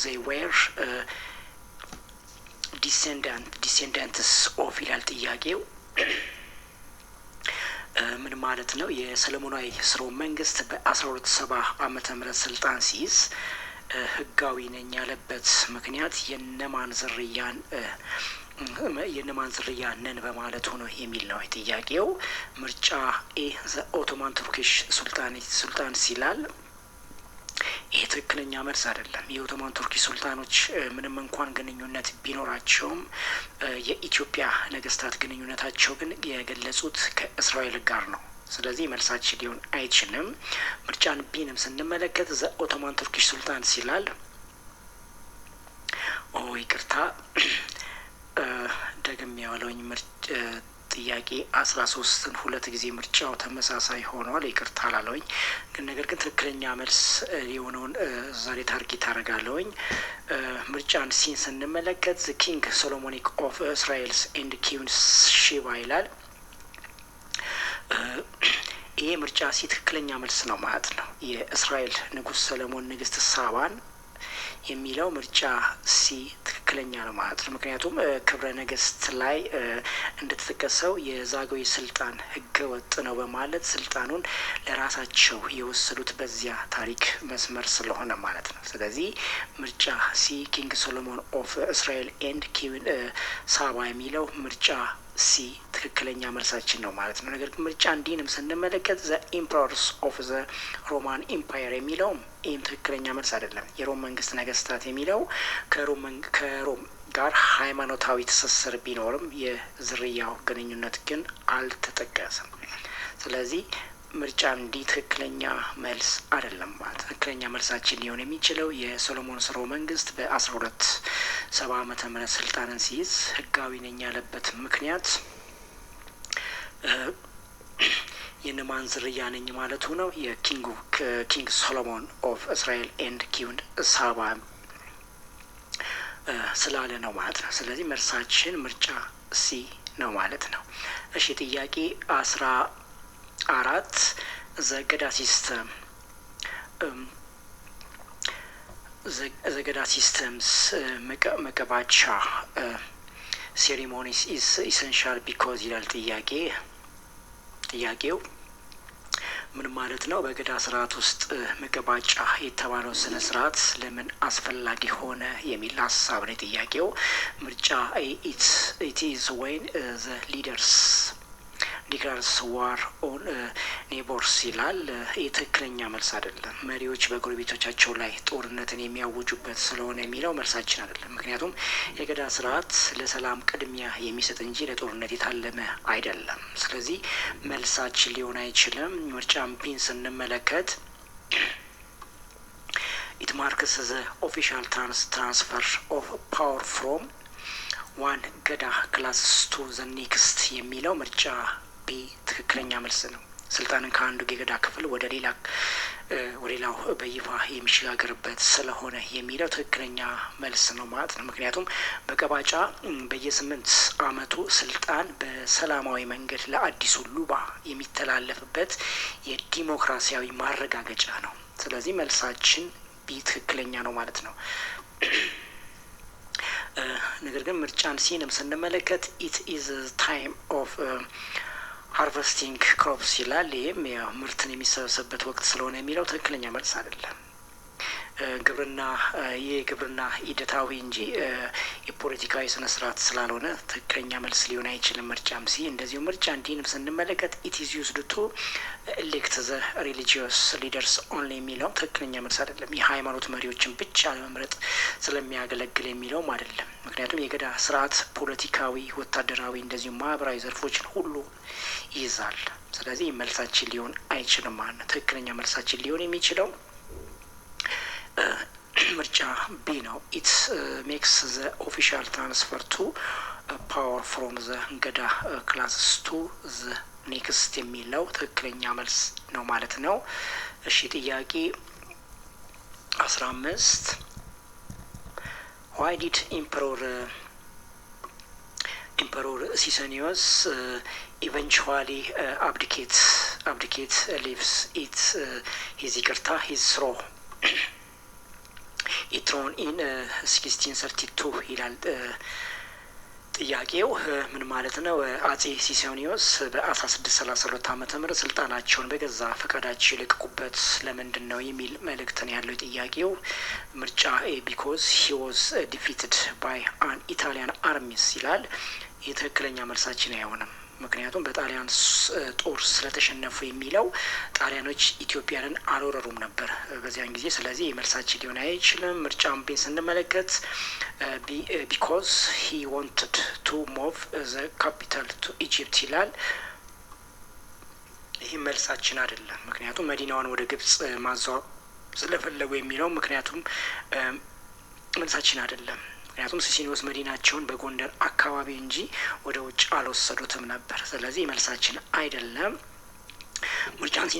they were descendants of ይላል ጥያቄው። ምን ማለት ነው? የሰለሞናዊ ስርወ መንግስት በ1270 ዓመተ ምህረት ስልጣን ሲይዝ ህጋዊ ነኝ ያለበት ምክንያት የነማን ዝርያ ነን በማለት ሆኖ የሚል ነው ጥያቄው። ምርጫ ኤ ዘ ኦቶማን ቱርኪሽ ሱልጣን ሲላል ይህ ትክክለኛ መልስ አይደለም። የኦቶማን ቱርኪ ሱልጣኖች ምንም እንኳን ግንኙነት ቢኖራቸውም የኢትዮጵያ ነገስታት ግንኙነታቸው ግን የገለጹት ከእስራኤል ጋር ነው። ስለዚህ መልሳችን ሊሆን አይችልም። ምርጫን ቢንም ስንመለከት ዘ ኦቶማን ቱርኪሽ ሱልጣን ሲላል ይቅርታ ደግም ያዋለውኝ ጥያቄ 13ን ሁለት ጊዜ ምርጫው ተመሳሳይ ሆኗል። ይቅርታ አላለውኝ ግን ነገር ግን ትክክለኛ መልስ የሆነውን ዛሬ ታርጌት አደርጋለሁኝ። ምርጫን ሲን ስንመለከት ዘ ኪንግ ሶሎሞኒክ ኦፍ እስራኤልስ ኤንድ ኪውን ሺባ ይላል። ይሄ ምርጫ ሲ ትክክለኛ መልስ ነው ማለት ነው። የእስራኤል ንጉስ ሰለሞን ንግስት ሳባን የሚለው ምርጫ ሲ ትክክለኛ ነው ማለት ነው። ምክንያቱም ክብረ ነገስት ላይ እንደተጠቀሰው የዛጉዌ ስልጣን ህገ ወጥ ነው በማለት ስልጣኑን ለራሳቸው የወሰዱት በዚያ ታሪክ መስመር ስለሆነ ማለት ነው። ስለዚህ ምርጫ ሲ ኪንግ ሶሎሞን ኦፍ እስራኤል ኤንድ ኪውን ሳባ የሚለው ምርጫ ሲ ትክክለኛ መልሳችን ነው ማለት ነው። ነገር ግን ምርጫ እንዲንም ስንመለከት ዘ ኢምፐረርስ ኦፍ ዘ ሮማን ኢምፓየር የሚለውም ይህም ትክክለኛ መልስ አይደለም። የሮም መንግስት ነገስታት የሚለው ከሮም ጋር ሃይማኖታዊ ትስስር ቢኖርም የዝርያው ግንኙነት ግን አልተጠቀሰም። ስለዚህ ምርጫ እንዲ ትክክለኛ መልስ አይደለም ማለት። ትክክለኛ መልሳችን ሊሆን የሚችለው የሶሎሞን ስርወ መንግስት በ1270 ዓመተ ምህረት ስልጣንን ሲይዝ ህጋዊ ነኝ ያለበት ምክንያት የነማን ዝርያ ነኝ ማለቱ ነው? የኪንግ ሶሎሞን ኦፍ እስራኤል ኤንድ ኪውን ሳባ ስላለ ነው ማለት ነው። ስለዚህ መልሳችን ምርጫ ሲ ነው ማለት ነው። እሺ ጥያቄ 14 ዘገዳ ሲስተም ዘገዳ ሲስተምስ መቀባቻ ሴሪሞኒስ ኢስ ኢሰንሻል ቢኮዝ ይላል ጥያቄው ምን ማለት ነው? በገዳ ስርዓት ውስጥ መቀባጫ የተባለው ስነ ስርዓት ለምን አስፈላጊ ሆነ የሚል ሀሳብ ነው ጥያቄው። ምርጫ ኢት ኢዝ ዌን ዘ ሊደርስ ዲክላርስ ዋር ኦን ኔቦርስ ይላል። የትክክለኛ መልስ አይደለም። መሪዎች በጎረቤቶቻቸው ላይ ጦርነትን የሚያውጁበት ስለሆነ የሚለው መልሳችን አይደለም። ምክንያቱም የገዳ ስርዓት ለሰላም ቅድሚያ የሚሰጥ እንጂ ለጦርነት የታለመ አይደለም። ስለዚህ መልሳችን ሊሆን አይችልም። ምርጫ ቢን ስንመለከት ኢት ማርክስ ዘ ኦፊሻል ትራንስፈር ኦፍ ፓወር ፍሮም ዋን ገዳ ክላስ ቱ ዘ ኔክስት የሚለው ምርጫ ቢ ትክክለኛ መልስ ነው። ስልጣንን ከአንዱ የገዳ ክፍል ወደ ሌላው በይፋ የሚሸጋገርበት ስለሆነ የሚለው ትክክለኛ መልስ ነው ማለት ነው። ምክንያቱም በቀባጫ በየ8 ዓመቱ ስልጣን በሰላማዊ መንገድ ለአዲሱ ሉባ የሚተላለፍበት የዲሞክራሲያዊ ማረጋገጫ ነው። ስለዚህ መልሳችን ቢ ትክክለኛ ነው ማለት ነው። ነገር ግን ምርጫን ሲንም ስንመለከት ኢት ኢዝ ታይም ኦፍ ሃርቨስቲንግ ክሮፕስ ይላል። ይህም ያው ምርትን የሚሰበሰብበት ወቅት ስለሆነ የሚለው ትክክለኛ መልስ አይደለም። ግብርና የግብርና ሂደታዊ እንጂ የፖለቲካዊ ስነ ስርዓት ስላልሆነ ትክክለኛ መልስ ሊሆን አይችልም። ምርጫም ሲ እንደዚሁ ምርጫ እንዲንም ስንመለከት ኢት ኢዝ ዩዝድ ቱ ኤሌክት ዘ ሪሊጂየስ ሊደርስ ኦንሊ የሚለው ትክክለኛ መልስ አይደለም። የሃይማኖት መሪዎችን ብቻ ለመምረጥ ስለሚያገለግል የሚለውም አይደለም። ምክንያቱም የገዳ ስርዓት ፖለቲካዊ፣ ወታደራዊ እንደዚሁ ማህበራዊ ዘርፎችን ሁሉ ይይዛል። ስለዚህ መልሳችን ሊሆን አይችልም ማለት ነው። ትክክለኛ መልሳችን ሊሆን የሚችለው ምርጫ ቢ ነው። ኢት ሜክስ ዘ ኦፊሻል ትራንስፈር ቱ ፓወር ፍሮም ዘ ገዳ ክላስስ ቱ ዘ ኔክስት የሚለው ትክክለኛ መልስ ነው ማለት ነው። እሺ ጥያቄ 15 ዋይ ዲድ ኢምፐሮር ሲሰኒዮስ ኢቨንቹዋሊ አብዲኬት ሊቭስ ኢት ሂዝ ይቅርታ ሂዝ ስሮ ኢትሮን ኢን 1632 ይላል ጥያቄው። ምን ማለት ነው? አጼ ሲሶኒዮስ በ1632 ዓመተ ምህረት ስልጣናቸውን በገዛ ፈቃዳቸው የለቀቁበት ለምንድን ነው የሚል መልእክትን ያለው ጥያቄው። ምርጫ ኤ ቢኮዝ ሂ ዋዝ ዲፊትድ ባይ አን ኢታሊያን አርሚስ ይላል። የትክክለኛ መልሳችን አይሆንም። ምክንያቱም በጣሊያን ጦር ስለተሸነፉ የሚለው ጣሊያኖች ኢትዮጵያንን አልወረሩም ነበር በዚያን ጊዜ። ስለዚህ የመልሳችን ሊሆን አይችልም። ምርጫን ቤን ስንመለከት ቢኮዝ ሂ ዋንትድ ቱ ሞቭ ዘ ካፒታል ቱ ኢጂፕት ይላል። ይህ መልሳችን አይደለም። ምክንያቱም መዲናዋን ወደ ግብጽ ማዛወር ስለፈለጉ የሚለው ምክንያቱም መልሳችን አይደለም። ምክንያቱም ሲሲኒዮስ መዲናቸውን በጎንደር አካባቢ እንጂ ወደ ውጭ አልወሰዱትም ነበር። ስለዚህ መልሳችን አይደለም። ምርጫን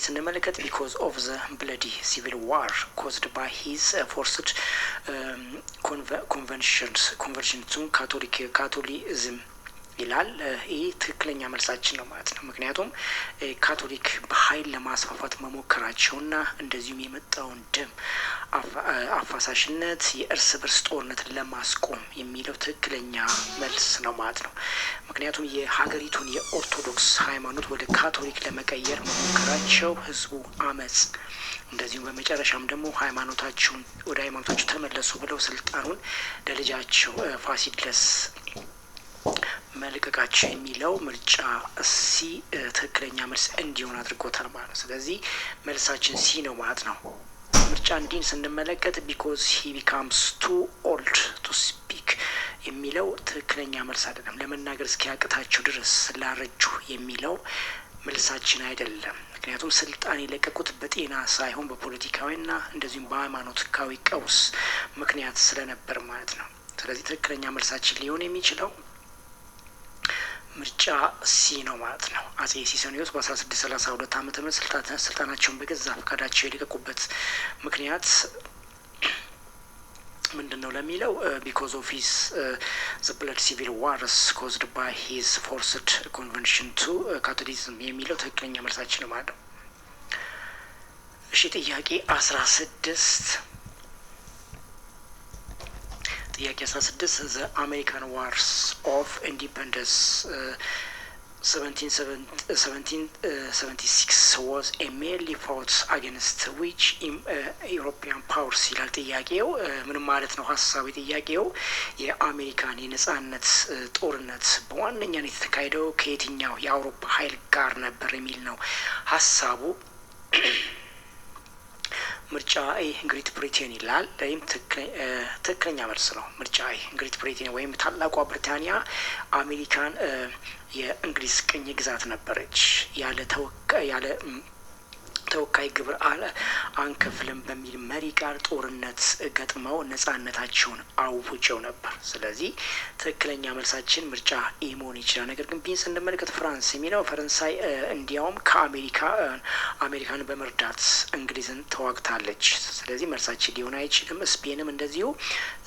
ስንመለከት ቢኮዝ ኦፍ ዘ ብለዲ ሲቪል ዋር ኮዝድ ባይ ሂዝ ፎርስድ ኮንቨርሽን ቱ ካቶሊዝም ይላል። ይህ ትክክለኛ መልሳችን ነው ማለት ነው። ምክንያቱም ካቶሊክ በኃይል ለማስፋፋት መሞከራቸውና እንደዚሁም የመጣውን ደም አፋሳሽነት የእርስ በርስ ጦርነትን ለማስቆም የሚለው ትክክለኛ መልስ ነው ማለት ነው። ምክንያቱም የሀገሪቱን የኦርቶዶክስ ሃይማኖት ወደ ካቶሊክ ለመቀየር መሞከራቸው ህዝቡ አመጽ፣ እንደዚሁም በመጨረሻም ደግሞ ወደ ሃይማኖታቸው ተመለሱ ብለው ስልጣኑን ለልጃቸው ፋሲለደስ መልቀቃቸው የሚለው ምርጫ ሲ ትክክለኛ መልስ እንዲሆን አድርጎታል ማለት ነው። ስለዚህ መልሳችን ሲ ነው ማለት ነው። ምርጫ እንዲን ስንመለከት ቢኮዝ ሂ ቢካምስ ቱ ኦልድ ቱ ስፒክ የሚለው ትክክለኛ መልስ አይደለም። ለመናገር እስኪያቅታቸው ድረስ ስላረጁ የሚለው መልሳችን አይደለም። ምክንያቱም ስልጣን የለቀቁት በጤና ሳይሆን በፖለቲካዊና እንደዚሁም በሃይማኖታዊ ቀውስ ምክንያት ስለነበር ማለት ነው። ስለዚህ ትክክለኛ መልሳችን ሊሆን የሚችለው ምርጫ ሲ ነው ማለት ነው። አጼ ሲሰኒዮስ በ1632 ዓመተ ምህረት ስልጣናቸውን በገዛ ፈቃዳቸው የለቀቁበት ምክንያት ምንድን ነው ለሚለው ቢኮዝ ኦፍ ሂዝ ዘ ብለድ ሲቪል ዋርስ ኮዝድ ባይ ሂዝ ፎርስድ ኮንቨንሽን ቱ ካቶሊዝም የሚለው ትክክለኛ መልሳችን ማለት ነው። እሺ ጥያቄ 16 ዘ አሜሪካን ዋርስ ኦፍ ኢንዲፐንደንስ 1776 was a mainly fought against which European powers ይላል ጥያቄው። ምንም ማለት ነው ሀሳቡ ጥያቄው የአሜሪካን የነጻነት ጦርነት በዋነኛነት የተካሄደው ከየትኛው የአውሮፓ ኃይል ጋር ነበር የሚል ነው ሀሳቡ። ምርጫ ኤ ግሬት ብሪቴን ይላል። ወይም ትክክለኛ መልስ ነው። ምርጫ ኤ ግሬት ብሪቴን ወይም ታላቋ ብሪታንያ አሜሪካን የእንግሊዝ ቅኝ ግዛት ነበረች። ያለ ተወካይ ግብር አንከፍልም በሚል መሪ ቃል ጦርነት ገጥመው ነጻነታቸውን አውጀው ነበር። ስለዚህ ትክክለኛ መልሳችን ምርጫ ኤ መሆን ይችላል። ነገር ግን ቢን ስንመለከት ፍራንስ የሚለው ፈረንሳይ እንዲያውም አሜሪካን በመርዳት እንግሊዝን ተዋግታለች። ስለዚህ መልሳችን ሊሆን አይችልም። ስፔንም እንደዚሁ።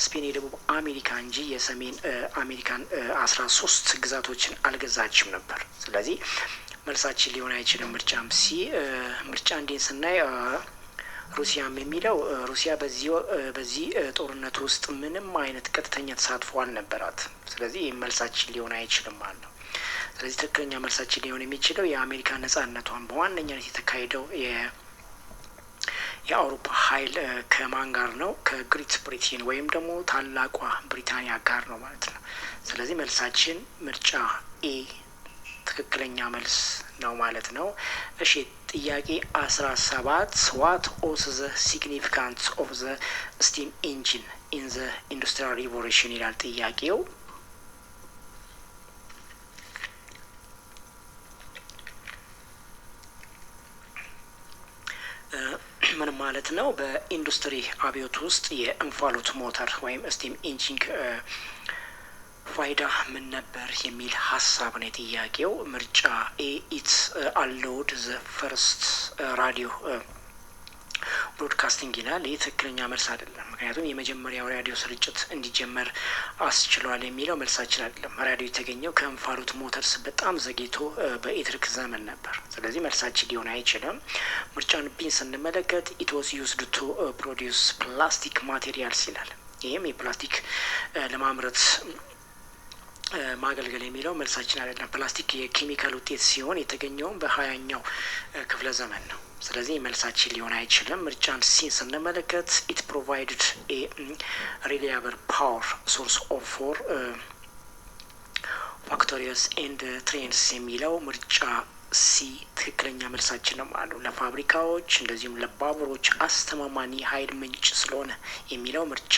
ስፔን የደቡብ አሜሪካ እንጂ የሰሜን አሜሪካን 13 ግዛቶችን አልገዛችም ነበር። ስለዚህ መልሳችን ሊሆን አይችልም። ምርጫም ሲ። ምርጫ እንዴት ስናይ ሩሲያም የሚለው ሩሲያ በዚህ ጦርነት ውስጥ ምንም አይነት ቀጥተኛ ተሳትፎ አልነበራት። ስለዚህ መልሳችን ሊሆን አይችልም ማለት ነው። ስለዚህ ትክክለኛ መልሳችን ሊሆን የሚችለው የአሜሪካ ነጻነቷን በዋነኛነት የተካሄደው የአውሮፓ ኃይል ከማን ጋር ነው? ከግሬት ብሪቴን ወይም ደግሞ ታላቋ ብሪታንያ ጋር ነው ማለት ነው። ስለዚህ መልሳችን ምርጫ ኤ ትክክለኛ መልስ ነው ማለት ነው። እሺ ጥያቄ 17 ዋት ኦስ ዘ ሲግኒፊካንስ ኦፍ ዘ ስቲም ኢንጂን ኢን ዘ ኢንዱስትሪያል ሪቮሉሽን ይላል ጥያቄው። ምን ማለት ነው? በኢንዱስትሪ አብዮት ውስጥ የእንፋሎት ሞተር ወይም ስቲም ኢንጂን ፋይዳ ምን ነበር የሚል ሀሳብ ነው የጥያቄው። ምርጫ ኤ ኢትስ አሎውድ ዘ ፈርስት ራዲዮ ብሮድካስቲንግ ይላል። ይህ ትክክለኛ መልስ አይደለም። ምክንያቱም የመጀመሪያው ራዲዮ ስርጭት እንዲጀመር አስችሏል የሚለው መልሳችን አይደለም። ራዲዮ የተገኘው ከእንፋሎት ሞተርስ በጣም ዘግይቶ በኤሌክትሪክ ዘመን ነበር። ስለዚህ መልሳችን ሊሆን አይችልም። ምርጫን ቢን ስንመለከት ኢት ዋዝ ዩዝድ ቱ ፕሮዲውስ ፕላስቲክ ማቴሪያልስ ይላል። ይህም የፕላስቲክ ለማምረት ማገልገል የሚለው መልሳችን አይደለም። ፕላስቲክ የኬሚካል ውጤት ሲሆን የተገኘውም በ20ኛው ክፍለ ዘመን ነው። ስለዚህ መልሳችን ሊሆን አይችልም። ምርጫን ሲን ስንመለከት ኢት ፕሮቫይድድ ኤ ሪላያብል ፓወር ሶርስ ኦፍ ፎር ፋክቶሪስ ኤንድ ትሬንስ የሚለው ምርጫ ሲ ትክክለኛ መልሳችን ነው ማለት ነው። ለፋብሪካዎች እንደዚሁም ለባቡሮች አስተማማኝ ኃይል ምንጭ ስለሆነ የሚለው ምርጫ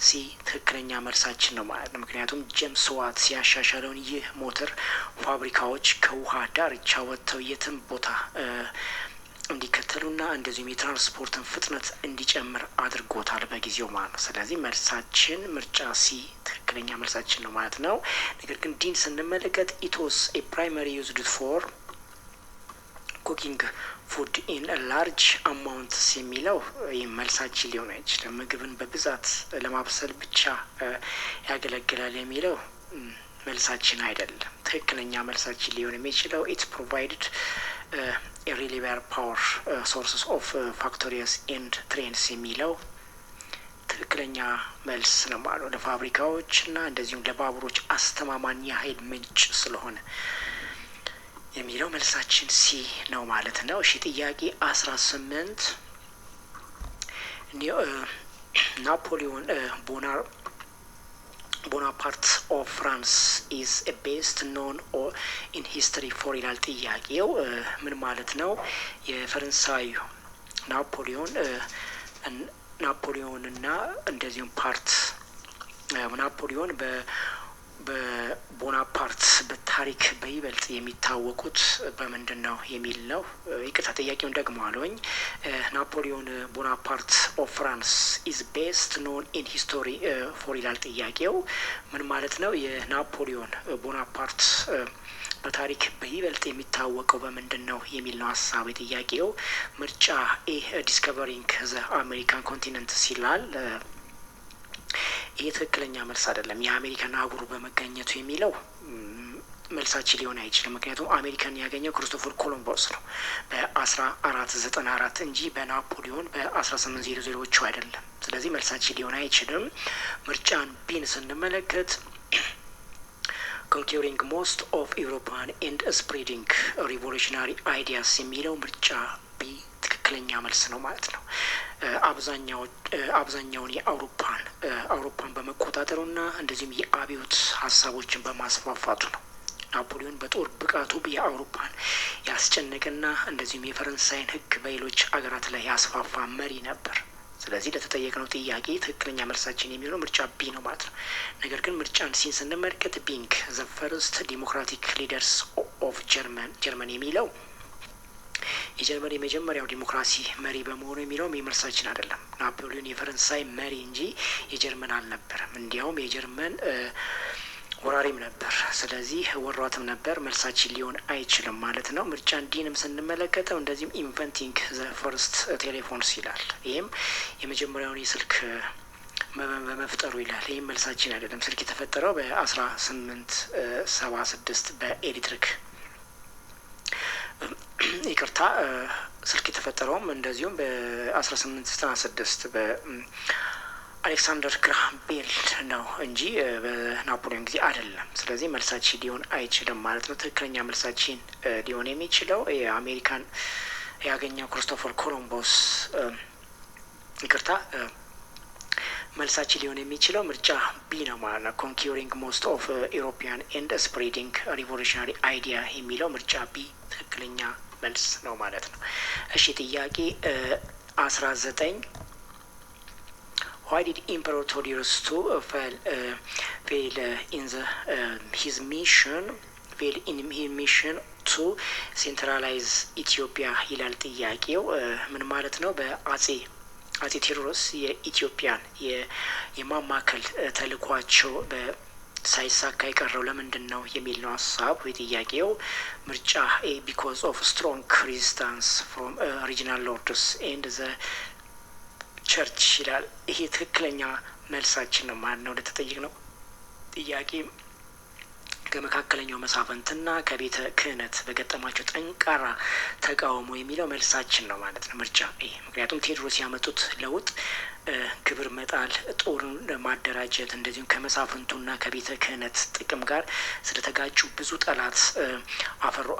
ሲ ትክክለኛ መልሳችን ነው ማለት ነው። ምክንያቱም ጄምስ ዋት ሲያሻሻለውን ይህ ሞተር ፋብሪካዎች ከውሃ ዳርቻ ወጥተው የትም ቦታ እንዲከተሉና እንደዚሁም የትራንስፖርትን ፍጥነት እንዲጨምር አድርጎታል በጊዜው ማለት ነው። ስለዚህ መልሳችን ምርጫ ሲ ትክክለኛ መልሳችን ነው ማለት ነው። ነገር ግን ዲን ስንመለከት ኢቶስ ኤ ፕራይመሪ ዩዝድ ፎር ኩኪንግ ፉድ ኢን ላርጅ አማውንትስ የሚለው ይህ መልሳችን ሊሆን አይችልም። ምግብን በብዛት ለማብሰል ብቻ ያገለግላል የሚለው መልሳችን አይደለም። ትክክለኛ መልሳችን ሊሆን የሚችለው ኢት ፕሮቫይድድ ሪሊቨር ፓወር ሶርስስ ኦፍ ፋክቶሪስ ኤንድ ትሬንስ የሚለው ትክክለኛ መልስ ነው ማለት ነው። ለፋብሪካዎች እና እንደዚሁም ለባቡሮች አስተማማኝ የኃይል ምንጭ ስለሆነ የሚለው መልሳችን ሲ ነው ማለት ነው። እሺ ጥያቄ 18 ናፖሊዮን ቦናፓርት ኦፍ ፍራንስ ኢዝ ቤስት ኖን ኢን ሂስትሪ ፎር ይላል ጥያቄው። ምን ማለት ነው? የፈረንሳዩ ናፖሊዮንና እንደዚሁም ናፖሊዮን በቦናፓርት በታሪክ በይበልጥ የሚታወቁት በምንድን ነው የሚል ነው። ይቅርታ ጥያቄውን ደግሞ አለኝ። ናፖሊዮን ቦናፓርት ኦፍ ፍራንስ ኢዝ ቤስት ኖን ኢን ሂስቶሪ ፎር ይላል ጥያቄው። ምን ማለት ነው? የናፖሊዮን ቦናፓርት በታሪክ በይበልጥ የሚታወቀው በምንድን ነው የሚል ነው ሀሳብ የጥያቄው። ምርጫ ኤ ዲስከቨሪንግ ዘ አሜሪካን ኮንቲነንት ሲላል ይህ ትክክለኛ መልስ አይደለም። የአሜሪካን አህጉር በመገኘቱ የሚለው መልሳችን ሊሆን አይችልም። ምክንያቱም አሜሪካን ያገኘው ክርስቶፈር ኮሎምቦስ ነው በ1494 እንጂ በናፖሊዮን በ1800ዎቹ አይደለም። ስለዚህ መልሳችን ሊሆን አይችልም። ምርጫን ቢን ስንመለከት ኮንኪሪንግ ሞስት ኦፍ ኢውሮፓን ኤንድ ስፕሬዲንግ ሪቮሉሽናሪ አይዲያስ የሚለው ምርጫ ቢ ትክክለኛ መልስ ነው ማለት ነው። አብዛኛውን አውሮፓን በመቆጣጠሩና እንደዚሁም የአብዮት ሀሳቦችን በማስፋፋቱ ነው። ናፖሊዮን በጦር ብቃቱ የአውሮፓን ያስጨነቀና እንደዚሁም የፈረንሳይን ሕግ በሌሎች አገራት ላይ ያስፋፋ መሪ ነበር። ስለዚህ ለተጠየቅነው ጥያቄ ትክክለኛ መልሳችን የሚሆነው ምርጫ ቢ ነው ማለት ነው። ነገር ግን ምርጫን ሲን ስንመለከት ቢንግ ዘ ፈርስት ዲሞክራቲክ ሊደርስ ኦፍ ጀርመን የሚለው የጀርመን የመጀመሪያው ዲሞክራሲ መሪ በመሆኑ የሚለውም የመልሳችን አይደለም። ናፖሊዮን የፈረንሳይ መሪ እንጂ የጀርመን አልነበረም። እንዲያውም የጀርመን ወራሪም ነበር። ስለዚህ ወሯትም ነበር። መልሳችን ሊሆን አይችልም ማለት ነው። ምርጫን ዲንም ስንመለከተው እንደዚሁም ኢንቨንቲንግ ዘ ፈርስት ቴሌፎንስ ይላል። ይህም የመጀመሪያውን የስልክ በመፍጠሩ ይላል። ይህም መልሳችን አይደለም። ስልክ የተፈጠረው በ1876 በኤሌክትሪክ ይቅርታ ስልክ የተፈጠረውም እንደዚሁም በ1896 በአሌክሳንደር ግራሃም ቤል ነው እንጂ በናፖሊዮን ጊዜ አይደለም። ስለዚህ መልሳችን ሊሆን አይችልም ማለት ነው። ትክክለኛ መልሳችን ሊሆን የሚችለው የአሜሪካን ያገኘው ክርስቶፈር ኮሎምቦስ ይቅርታ መልሳችን ሊሆን የሚችለው ምርጫ ቢ ነው ማለት ነው። ኮንኪሪንግ ሞስት ኦፍ ኢሮፒያን ኤንድ ስፕሬዲንግ ሪቮሉሽናሪ አይዲያ የሚለው ምርጫ ቢ ትክክለኛ መልስ ነው ማለት ነው። እሺ ጥያቄ 19 Why did Emperor Theodosius fail in his mission to centralize Ethiopia ይላል ጥያቄው። ምን ማለት ነው? አጼ ቴዎድሮስ የኢትዮጵያን የማማከል ተልኳቸው ሳይሳካ የቀረው ለምንድን ነው የሚል ነው ሀሳብ የጥያቄው። ምርጫ ኤ ቢኮዝ ኦፍ ስትሮንግ ሬዚስታንስ ፍሮም ሪጂናል ሎርድስ ኤንድ ዘ ቸርች ይላል። ይሄ ትክክለኛ መልሳችን ነው ማለት ነው። ለተጠየቅ ነው ጥያቄ ከመካከለኛው መሳፍንትና ከቤተ ክህነት በገጠማቸው ጠንካራ ተቃውሞ የሚለው መልሳችን ነው ማለት ነው። ምርጫ ኤ ምክንያቱም ቴዎድሮስ ያመጡት ለውጥ ግብር መጣል፣ ጦርን ማደራጀት እንደዚሁም ከመሳፍንቱና ከቤተ ክህነት ጥቅም ጋር ስለተጋጩ ብዙ ጠላት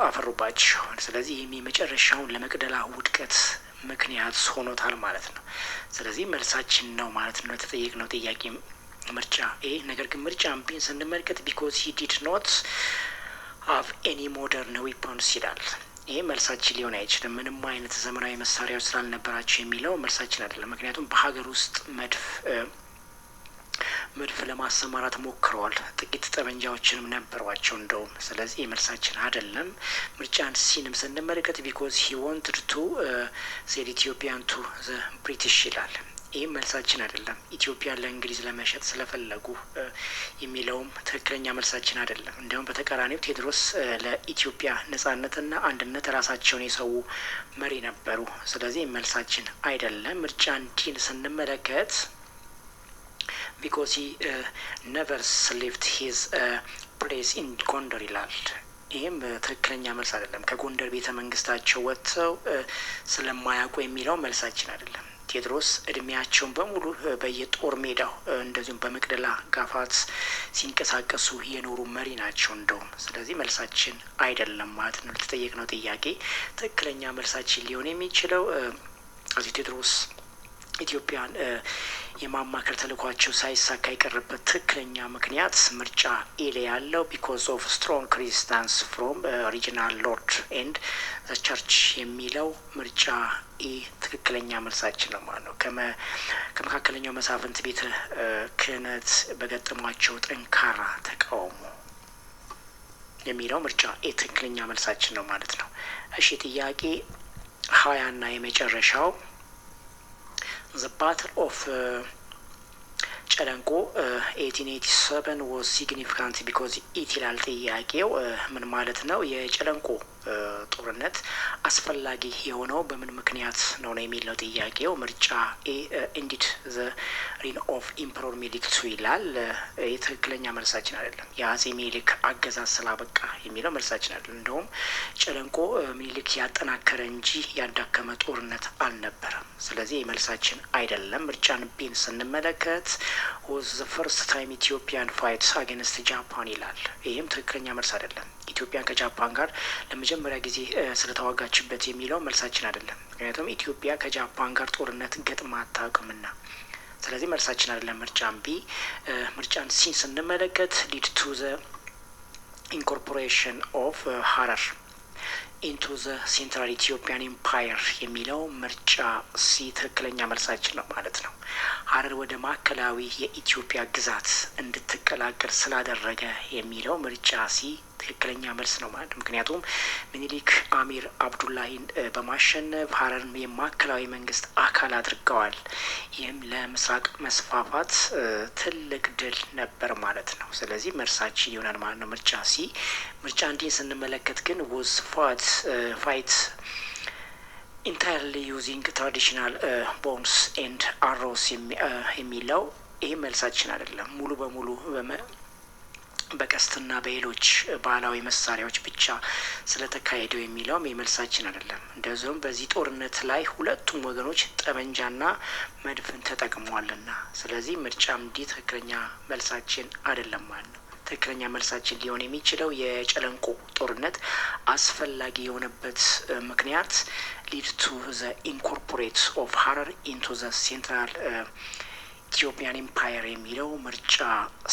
አፈሩባቸው። ስለዚህ ይህም የመጨረሻውን ለመቅደላ ውድቀት ምክንያት ሆኖታል ማለት ነው። ስለዚህ መልሳችን ነው ማለት ነው ለተጠየቅነው ጥያቄ ምርጫ ኤ። ነገር ግን ምርጫ ቢን ስንመለከት ቢኮዝ ሂ ዲድ ኖት ሃቭ ኤኒ ሞደርን ዊፖንስ ይላል። ይህ መልሳችን ሊሆን አይችልም። ምንም አይነት ዘመናዊ መሳሪያዎች ስላልነበራቸው የሚለው መልሳችን አይደለም። ምክንያቱም በሀገር ውስጥ መድፍ ለማሰማራት ሞክረዋል። ጥቂት ጠመንጃዎችንም ነበሯቸው እንደውም። ስለዚህ የመልሳችን አይደለም። ምርጫን ሲንም ስንመለከት ቢኮዝ ሂ ዋንትድ ቱ ሴል ኢትዮጵያን ቱ ዘ ብሪቲሽ ይላል። ይህም መልሳችን አይደለም። ኢትዮጵያን ለእንግሊዝ ለመሸጥ ስለፈለጉ የሚለውም ትክክለኛ መልሳችን አይደለም። እንዲሁም በተቃራኒው ቴዎድሮስ ለኢትዮጵያ ነጻነትና አንድነት ራሳቸውን የሰው መሪ ነበሩ። ስለዚህ መልሳችን አይደለም። ምርጫን ዲን ስንመለከት ቢኮዝ ሂ ነቨር ሌፍት ሂዝ ፕሌስ ኢን ጎንደር ይላል። ይህም ትክክለኛ መልስ አይደለም። ከጎንደር ቤተ መንግስታቸው ወጥተው ስለማያውቁ የሚለው መልሳችን አይደለም። ቴዎድሮስ እድሜያቸውን በሙሉ በየጦር ሜዳው እንደዚሁም በመቅደላ ጋፋት ሲንቀሳቀሱ የኖሩ መሪ ናቸው እንደውም። ስለዚህ መልሳችን አይደለም ማለት ነው። ለተጠየቅነው ጥያቄ ትክክለኛ መልሳችን ሊሆን የሚችለው አፄ ቴዎድሮስ ኢትዮጵያን የማማከር ተልኳቸው ሳይሳካ የቀረበት ትክክለኛ ምክንያት ምርጫ ኤ ላይ ያለው ቢኮዝ ኦፍ ስትሮንግ ሬዚስታንስ ፍሮም ሪጂናል ሎርድ ኤንድ ዘ ቸርች የሚለው ምርጫ ኤ ትክክለኛ መልሳችን ነው ማለት ነው። ከመካከለኛው መሳፍንት ቤተ ክህነት በገጠሟቸው ጠንካራ ተቃውሞ የሚለው ምርጫ ኤ ትክክለኛ መልሳችን ነው ማለት ነው። እሺ ጥያቄ 20ና የመጨረሻው The Battle of ጨለንቆ 1887 was significant because it ይላል ጥያቄው ምን ማለት ነው? የጨለንቆ ጦርነት አስፈላጊ የሆነው በምን ምክንያት ነው የሚለው ጥያቄው። ምርጫ ኤ ኢንዲድ ዘ ሪን ኦፍ ኢምፐረር ሚኒሊክ ቱ ይላል። የትክክለኛ መልሳችን አይደለም። የአጼ ሚኒሊክ አገዛዝ ስላበቃ የሚለው መልሳችን አይደለም። እንደውም ጨለንቆ ሚኒሊክ ያጠናከረ እንጂ ያዳከመ ጦርነት አልነበረም። ስለዚህ የመልሳችን አይደለም። ምርጫን ቢን ስንመለከት was the first time Ethiopian fights against Japan ይላል። ይህም ትክክለኛ መልስ አይደለም። ኢትዮጵያ ከጃፓን ጋር ለመጀመሪያ ጊዜ ስለተዋጋችበት የሚለው መልሳችን አይደለም። ምክንያቱም ኢትዮጵያ ከጃፓን ጋር ጦርነት ገጥማ አታውቅምና። ስለዚህ መልሳችን አይደለም ምርጫን ቢ። ምርጫን ሲ ስንመለከት lead to the incorporation of ሀረር into the central Ethiopian empire የሚለው ምርጫ ሲ ትክክለኛ መልሳችን ነው ማለት ነው። ሀረር ወደ ማዕከላዊ የኢትዮጵያ ግዛት እንድትቀላቀል ስላደረገ የሚለው ምርጫ ሲ ትክክለኛ መልስ ነው ማለት ነው። ምክንያቱም ሚኒሊክ አሚር አብዱላሂን በማሸነፍ ሀረርን የማዕከላዊ መንግስት አካል አድርገዋል። ይህም ለምስራቅ መስፋፋት ትልቅ ድል ነበር ማለት ነው። ስለዚህ መልሳችን ይሆናል ማለት ነው ምርጫ ሲ። ምርጫ እንዲህ ስንመለከት ግን was fight entirely using traditional bombs and arrows የሚለው ይህ መልሳችን አይደለም። ሙሉ በሙሉ በቀስትና በሌሎች ባህላዊ መሳሪያዎች ብቻ ስለተካሄደው የሚለውም የመልሳችን አይደለም። እንደዚሁም በዚህ ጦርነት ላይ ሁለቱም ወገኖች ጠመንጃና መድፍን ተጠቅሟልና። ስለዚህ ምርጫም እንዲህ ትክክለኛ መልሳችን አይደለም ማለት ነው። ትክክለኛ መልሳችን ሊሆን የሚችለው የጨለንቆ ጦርነት አስፈላጊ የሆነበት ምክንያት ሊድ ቱ ዘ ኢንኮርፖሬት ኦፍ ሀረር ኢንቱ ዘ ሴንትራል ኢትዮጵያን ኤምፓየር የሚለው ምርጫ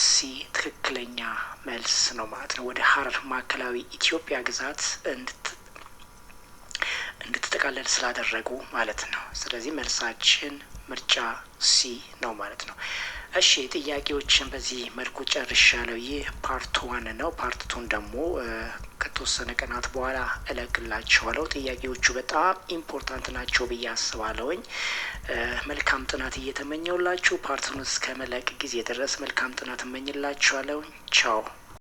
ሲ ትክክለኛ መልስ ነው ማለት ነው። ወደ ሀረር ማዕከላዊ ኢትዮጵያ ግዛት እንድትጠቃለል ስላደረጉ ማለት ነው። ስለዚህ መልሳችን ምርጫ ሲ ነው ማለት ነው። እሺ ጥያቄዎችን በዚህ መልኩ ጨርሻለሁ። ይህ ፓርት 1 ነው። ፓርት 2 ደግሞ ከተወሰነ ቀናት በኋላ እለቅላችኋለሁ። ጥያቄዎቹ በጣም ኢምፖርታንት ናቸው ብዬ አስባለሁኝ። መልካም ጥናት እየተመኘውላችሁ ፓርት 1 እስከ መለቅ ጊዜ ድረስ መልካም ጥናት እመኝላችኋለሁ። ቻው።